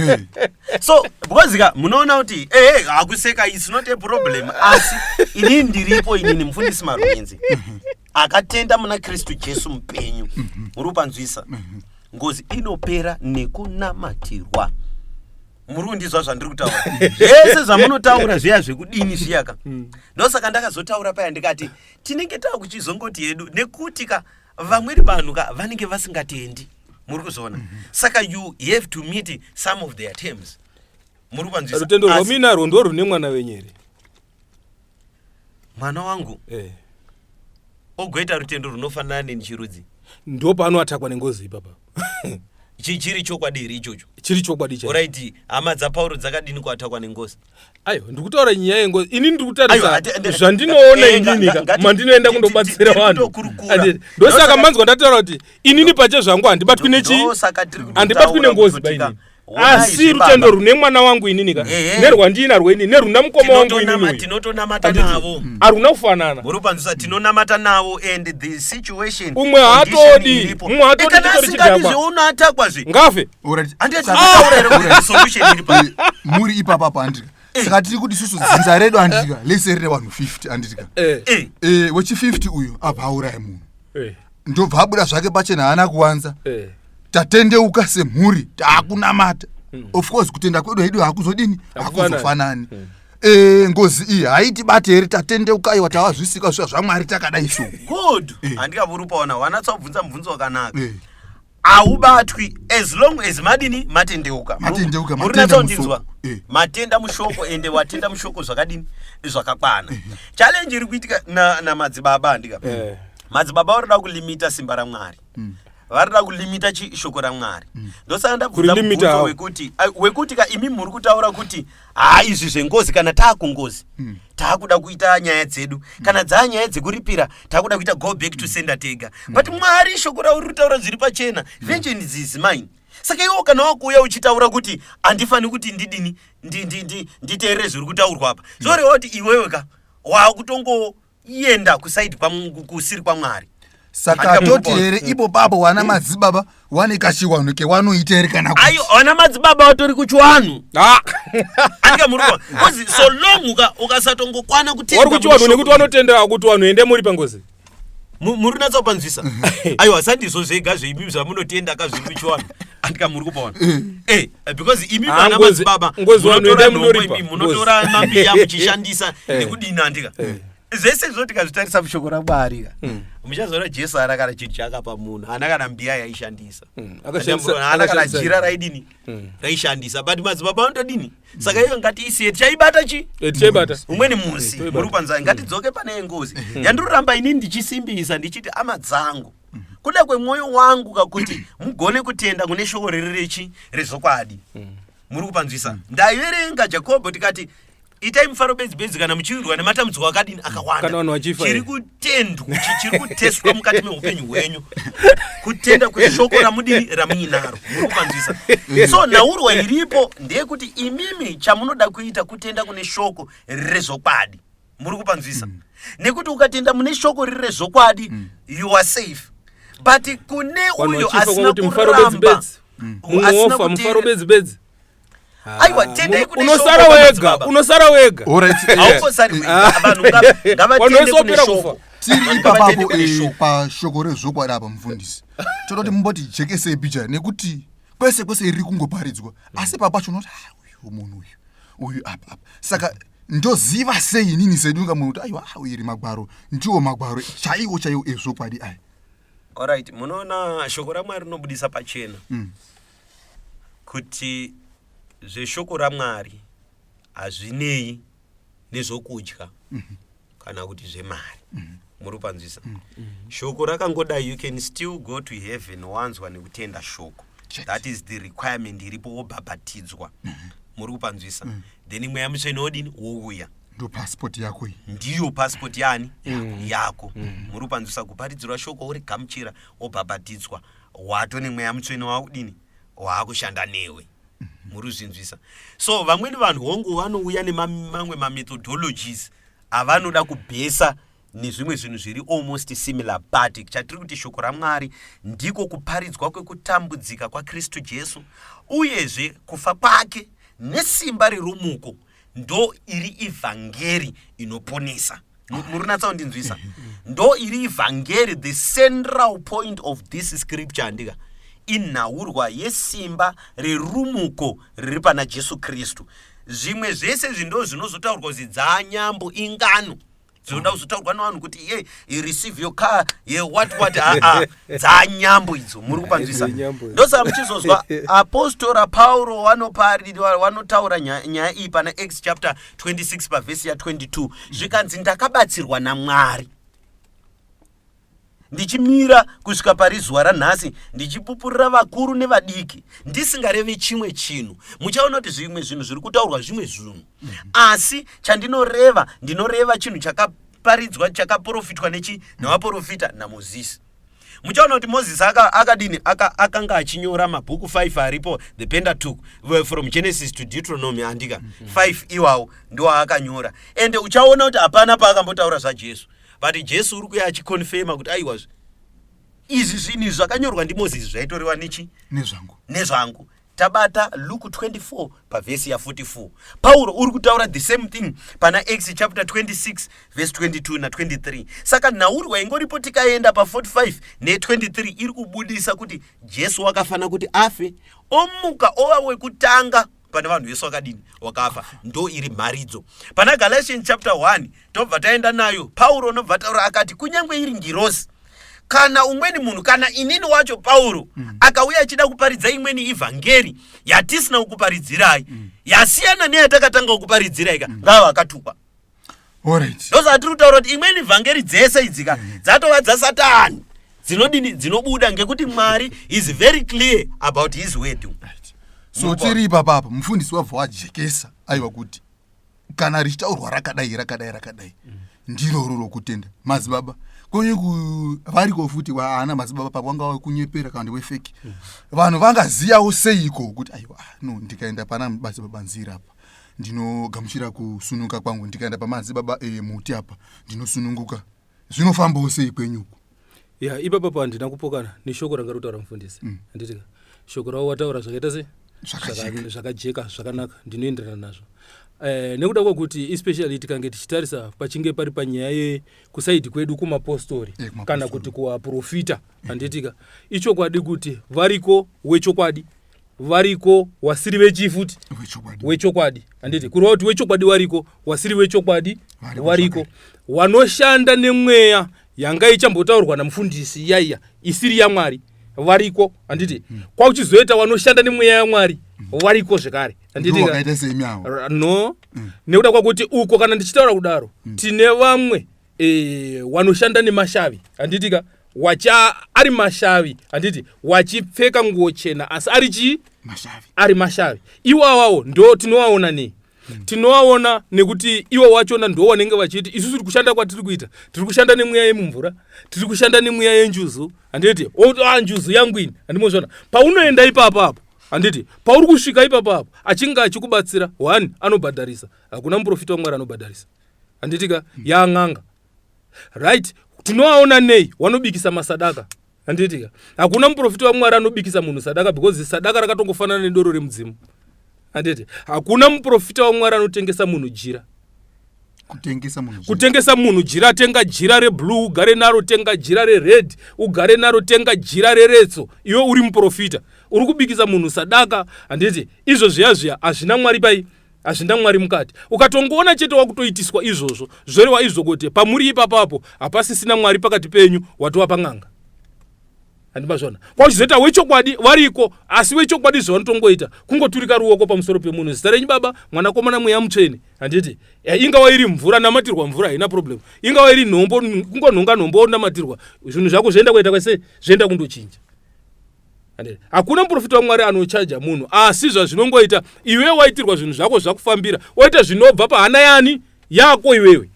So because munoona kuti hakuseka is not a problem, asi inini ndiripo, inini mufundisi Marwenzi akatenda muna Kristu Jesu mupenyu. Muri kupanzwisa. Ngozi inopera nekunamatirwa. Muri kundizwa zvandiri kutaura. Zvese zvamunotaura zviya zvekudini zviyaka. Ndosaka ndakazotaura paya ndikati tinenge takuchizongoti yedu nekuti vamweni vanhu vanenge vasingatendi. Muri kuzoona. Saka you have to meet some of their terms. Muri kupanzwisa. Rutendo rwaminarwo ndo rune mwana wenyere. Mwana wangu. Ogoita rutendo runofanana nechirudzi. Ndo pano atakwa nengozi ipapa. Chiri chokwadi ichocho. Chiri chokwadi chacho. Alright, hama dzaPauro dzakadini kuatakwa nengozi. Aiwa, ndikutaura nyaya yengozi. Ini ndikutarisa zvandinoona inini mandinoenda kundobatsira vanhu. Ndosaka manzwa ndataura kuti inini pache zvangu handibatwi nengozi baini. Asi rutendo rune mwana wangu inini nerwandinarwo inini neruna mukoma wangu inini. Tinotonamata navo. Aruna kufanana. Murupanzisa tinonamata navo and the situation. Umwe hatodi chitori chidhakwa. Unoatakwa zve. Ngafe. Solution iri pa. Muri ipapa pandika. Saka tiri kuti susu dzinza redu andika lese rine vanhu 50 andika. Wechi 50 uyu abva munhu. Ndobva abuda zvake pachena haana kuwanza. Tatendeuka semhuri taakunamata. Of course kutenda kwedu hedu hakuzodini hakuzofanani. Ngozi iyi haitibate here tatendeuka iwa tawazvisika zviya zvaMwari takadai so. Good. Handikaburupaona wanatsa kubvunza mubvunzo wakanaka. Aubatwi as long as madini matendeuka. Murinatsaundinzwa. Matenda mushoko ende watenda mushoko zvakadini zvakakwana. Challenge iri kuitika na madzibaba andika. Madzibaba varida kulimita simba raMwari. Varida kulimita shoko raMwari. Ndosaka ndabvunza mubvunzo wekuti imi muri kutaura kuti izvi zvengozi kana taakungozi taakuda kuita nyaya dzedu, kana dzanyaya dzekuripira taakuda kuita go back to sender tega. But Mwari shoko rauri kutaura zviri pachena, vengeance is mine. Saka iwo kana wakuuya uchitaura kuti handifani kuti nditeerere zviri kutaurwa apa, zoreva kuti iwewe waakutongoenda kusaidi kusiri kwaMwari. Saka toti here ipo papo wana madzibaba wane kachiwanhu kewanoita here kana kuti ayo wana madzibaba watori kuchiwanhu. Andika muruwa kozi so long ukasatongokwana kutenda wari kuchiwanhu nekuti vanotendera kuti vanhu ende muri pangozi. Muri natsopanzwisa. Aiwa sandizo zvega zveimi zvamunotenda kazviri kuchiwanhu. Andika muri kupaona. Because imi wana madzibaba munotora mabiya muchishandisa nekudini andika. Zvese zvoti kazvitarisa mushoko raMwari muchazoona Jesu ana kana chinhu chakapa munhu ana kana mbiya yaishandisa ana kana jira raidini raishandisa but madzibaba vanotodini. Saka iyo ngatiisiye tichaibata umweni musi muri kupanza ngatidzoke pane ngozi yandiroramba inini ndichisimbisa ndichiti ama dzangu kuda kwemwoyo wangu kakuti mugone kutenda kune shoko riri rezokwadi. Muri kupanzwisa ndaiverenga Jakobho tikati itai mufaro bedzi kana muchiwirwa nematambudziko akadini akawanda chiri kutendwa chiri kuteswa mukati meupenyu hwenyu kutenda kweshoko ramudini ramuinaro. Muri kupanzwisa. So nhaurwa iripo ndeyekuti imimi chamunoda kuita kutenda kune shoko rezokwadi. Muri kupanzwisa. Nekuti ukatenda mune shoko riri rezokwadi you are safe, but kune uyo asina kuramba mufaro bedzi aiwa tendai kune unosara wega. Tiri ipapapo pashoko rezokwadi apa mufundisi tototi mumboti jekesei picha nekuti kwese iri kungoparidzwa asi papacho unoti uyu munhu uyu apa. Saka ndoziva sei inini sedu ngamunhu kuti aiwa iri magwaro ndiwo magwaro chaiwo ezokwadi aya. Alright, munoona shoko raMwari rinobudisa pachena kuti zveshoko raMwari hazvinei nezvokudya kana kuti zvemari. Muri kupanzwisa. Shoko rakangodai you can still go to heaven wanzwa nekutenda shoko. That is the requirement iripo wobhabhatidzwa. Muri kupanzwisa. Then mweya mutsvene wodini wouya. Ndo passport yako iyi. Ndiyo passport yani yako. Muri kupanzwisa kuparidzirwa shoko uri gamuchira wobhabhatidzwa watone mweya mutsvene wakudini waakushanda newe. Muri kuzvinzwisa. So vamweni vanhu hongu vanouya nemamwe methodologies avanoda kubhesa nezvimwe zvinhu zviri almost similar, but chatiri kuti shoko raMwari ndiko kuparidzwa kwekutambudzika kwaKristu Jesu, uyezve kufa kwake nesimba rerumuko ndo iri evhangeri inoponesa. Muri kunatsa kundinzwisa? Ndo iri evhangeri, the central point of this scripture ndika inhaurwa yesimba rerumuko riri pana Jesu Kristu. Zvimwe zvese zvindo zvinozotaurwa kuti dzanyambo ingano dzinoda kuzotaurwa navanhu kuti ye receive your car ye what dzanyambo idzo. Muri kupanzwisa? Ndosa muchizozwa apostora Paulo wanotaura nyaya iyi pana Acts chapter 26 pavhesi ya 22 zvikanzi ndakabatsirwa naMwari ndichimira kusvika parizuva ranhasi ndichipupurira vakuru nevadiki ndisingarevi chimwe chinhu. Muchaona kuti zvimwe zvinhu zviri kutaurwa zvimwe zvinhu, asi chandinoreva ndinoreva chinhu chakaparidzwa chakaprofitwa navaprofita naMozisi. Muchaona kuti Mozisi akanga achinyora mabhuku 5 aripo, the Pentateuch from Genesis to Deuteronomy andika 5 iwawo ndo akanyora, ende uchaona kuti hapana paakambotaura zvaJesu, but Jesu uri kuya achikonfirma kuti aiwazve izvi zvinhu zvakanyorwa ndiMozisi zvaitoreva nezvangu. Tabata Luke 24 pavhesi ya 44. Paulo uri kutaura the same thing pana Acts chapter 26 verse 22 na 23. Saka nhaurwa ingoripo tikaenda pa 45 ne 23 iri kubudisa kuti Jesu wakafana kuti afe omuka ova wekutanga pana vanhu Yesu wakadini wakafa, ndo iri mharidzo. Pana Galatians chapter 1 tobva taenda nayo, Paulo nobva taura akati kunyangwe iri ngirozi kana umweni munhu kana inini wacho Paulo akauya achida kuparidza imweni evhangeri yatisina kukuparidzirai yasiyana neyatakatanga kukuparidzirai ngava akatukwa. Alright. Ndoza tiri kutaura kuti imweni evhangeri dzese idzika dzatova dzasatani dzinobuda ngekuti Mwari is very clear about his word. So tiri papa mufundisi wabva wajekesa aiwa kuti kana richitaurwa rakadai ndiro rokutenda madzibaba variko futi vaana madzibaba pavanga kunyepera kana wefeki vanhu vangaziyawo seiko kuti aiwa no ndikaenda pana madzibaba nzira apa ndinogamuchira kusununguka kwangu, ndikaenda pamadzibaba muti apa ndinosununguka, zvinofambawo sei kwenyuko? Ipapa handina kupokana neshoko ranga rutaura mufundisi. Handitika shoko rawo wataura zvakaita sei zvakajeka zvakanaka, ndinoenderana nazvo. Nekuda kwokuti especially tikange tichitarisa pachinge pari panyaya yekusaidi kwedu kumapostori kana kuti kuvaprofita, handitika ichokwadi kuti variko wechokwadi, variko wasiri vechifuti wechokwadi, handiti kureva kuti wechokwadi variko, wasiri vechokwadi variko, wanoshanda nemweya yanga ichambotaurwa namufundisi yaiya isiri yaMwari variko, handiti kwauchizoita wanoshanda nemweya yaMwari variko zvekare, handitika no nekuda kwakuti uko kana ndichitaura kudaro tine vamwe wanoshanda nemashavi, handitika wacha ari mashavi, handiti wachipfeka nguo chena asi ari mashavi. Iwawawo ndo tinowaona nei? Tinowaona nekuti iwo wachona ndo wanenge vachiti isusu tiri kushanda kwatiri kuita, tiri kushanda nemweya yemumvura, tiri kushanda nemweya yenjuzu, handiti njuzu yangu ini handimozvona. Paunoenda ipapapo, handiti pauri kusvika ipapapo achinge achikubatsira 1 anobhadharisa, hakuna muprofita waMwari anobhadharisa, handitika yaang'anga, right? Tinowaona nei? Wanobikisa masadaka, handitika hakuna muprofita waMwari anobikisa munhu sadaka, because sadaka rakatongofanana nedoro remudzimu, handiti hakuna muprofita waMwari anotengesa munhu jira, kutengesa munhu jira, tenga jira reblue ugare naro, tenga jira rered ugare naro, tenga jira reretso, iwe uri muprofita uri kubikisa munhu sadaka, handiti izvo zviya hazvina Mwari pai, hazvina Mwari mukati. Ukatongoona chete wakutoitiswa izvozvo zvoreva izvo kuti pamuri ipapapo hapasisina Mwari pakati penyu, watova pang'anga, handimazvona. Kwauchizoita wechokwadi variko, asi wechokwadi zvavanotongoita kungoturika ruoko pamusoro pemunhu, zita renyu Baba, Mwanakomana, Mweya Mutsvene, handiti ingava iri mvura, namatirwa mvura haina problem, ingava iri nhombo, kungonhonga nhombo namatirwa, zvinhu zvako zvoenda kuita kwese zvoenda kundochinja. Hakuna muprofita waMwari anochaja munhu, asi zvazvinongoita iwe waitirwa zvinhu zvako zvakufambira, waita zvinobva pahana yani yako iwewe.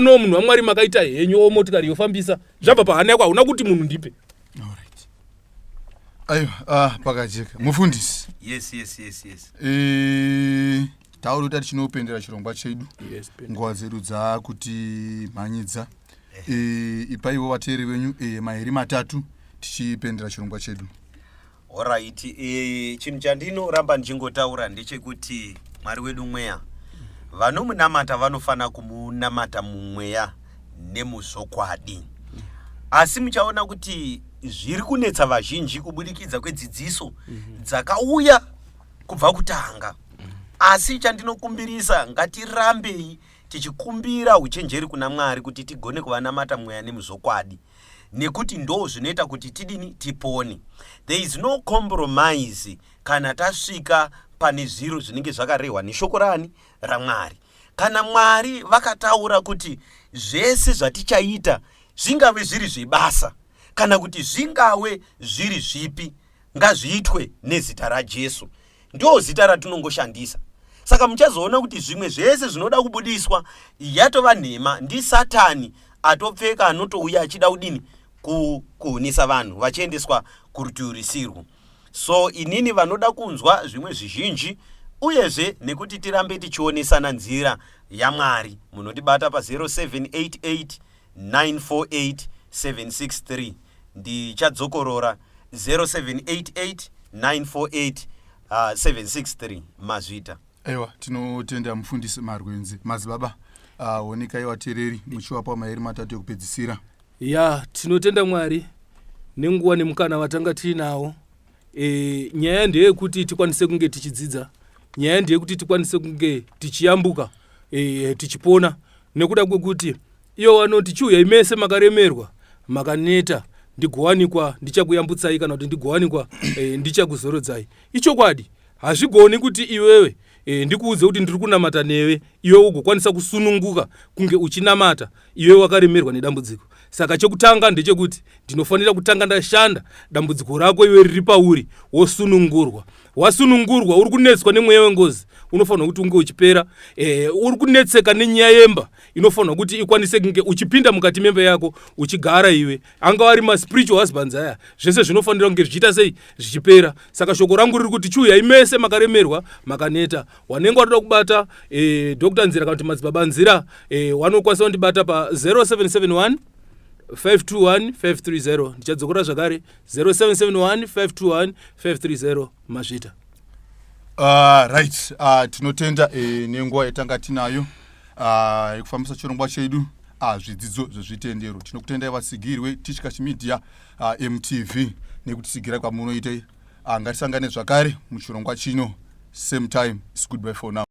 No munhu waMwari makaita henyu motikari yofambisa zvabva pahana yako, hauna kuti munhu ndipe. Aiwa, pakajeka mufundisi. Yes. Tauri kuti tinopendera chirongwa chedu nguva dzedu dzakuti mhanyidza Ipaiwo vateeri venyu mairi matatu tichipendera chirongwa chedu. Alright, chinhu chandinoramba ndichingotaura ndechekuti Mwari wedu mweya, vanomunamata vanofana kumunamata mumweya nemuzokwadi. Asi muchaona kuti zviri kunetsa vazhinji kubudikidza kwedzidziso dzakauya kubva kutanga. Asi chandinokumbirisa, ngatirambei tichikumbira uchenjeri kuna Mwari kuti tigone kuvanamata mweya nemuzokwadi, nekuti ndo zvinoita kuti tidini tipone. There is no compromise kana tasvika pane zviro zvinenge zvakarehwa neshoko rani raMwari. Kana Mwari vakataura kuti zvese zvatichaita zvingave zviri zvebasa kana kuti zvingave zviri zvipi ngazviitwe nezita raJesu, ndio zita ratinongoshandisa. Saka muchazoona kuti zvimwe zvese zvinoda kubudiswa yatova nhema ndi Satani atopfeka anotouya achida kudini kuhunisa vanhu vachiendeswa kurutivi risirwo. So inini vanoda kunzwa zvimwe zvizhinji uyezve nekuti tirambe tichionesana nzira yaMwari, munotibata pa 0788 948 763. Ndichadzokorora 0788 948 763 mazvita. Aiwa, tinotenda mufundisi Marwenzi. Madzibaba, onekai vateereri muchivapa mairi matatu ekupedzisira. Ya, tinotenda Mwari nenguva nemukana watanga tiinawo. Nyaya ndeyekuti tikwanise kunge tichidzidza, nyaya ndeyekuti tikwanise kunge tichiyambuka, tichipona, nekuda kwekuti iyo vanoti chiuya imese makaremerwa makaneta ndigowanikwa ndichakuyambutsai kana kuti ndigowanikwa ndichakuzorodzai. Ichokwadi hazvigoni kuti iwewe ndikuudze kuti ndiri kunamata newe iwe ugokwanisa kusununguka kunge uchinamata iwe wakaremerwa nedambudziko. Saka chekutanga ndechekuti ndinofanira kutanga ndashanda dambudziko rako iwe riri pauri, wosunungurwa. Wasunungurwa, uri kunetswa nemweya wengozi, unofanira kuti unge uchipera. Uri kunetseka nenyaya yemba, inofanira kuti ikwanise kunge uchipinda mukati memba yako uchigara iwe. Anga vari ma-spiritual husbands aya, zvese zvinofanira kunge zvichiita sei zvichipera. Saka shoko rangu riri kuti chiuya imese makaremerwa makaneta. Wanenge watoda kubata Dr. Nzira kana kuti madzibaba Nzira, wanokwanisa kundibata pa 0771 521 530. Ndichadzokera zvakare 0771 521 530 mazvita. Right, tinotenda nenguva yatanga tinayo yekufambisa chirongwa chedu zvidzidzo zvezvitendero. Tinokutendai vasigirwe Tishkash Media MTV nekutisigira kwamunoita. Ngatisangane zvakare muchirongwa chino. Same time. It's goodbye for now.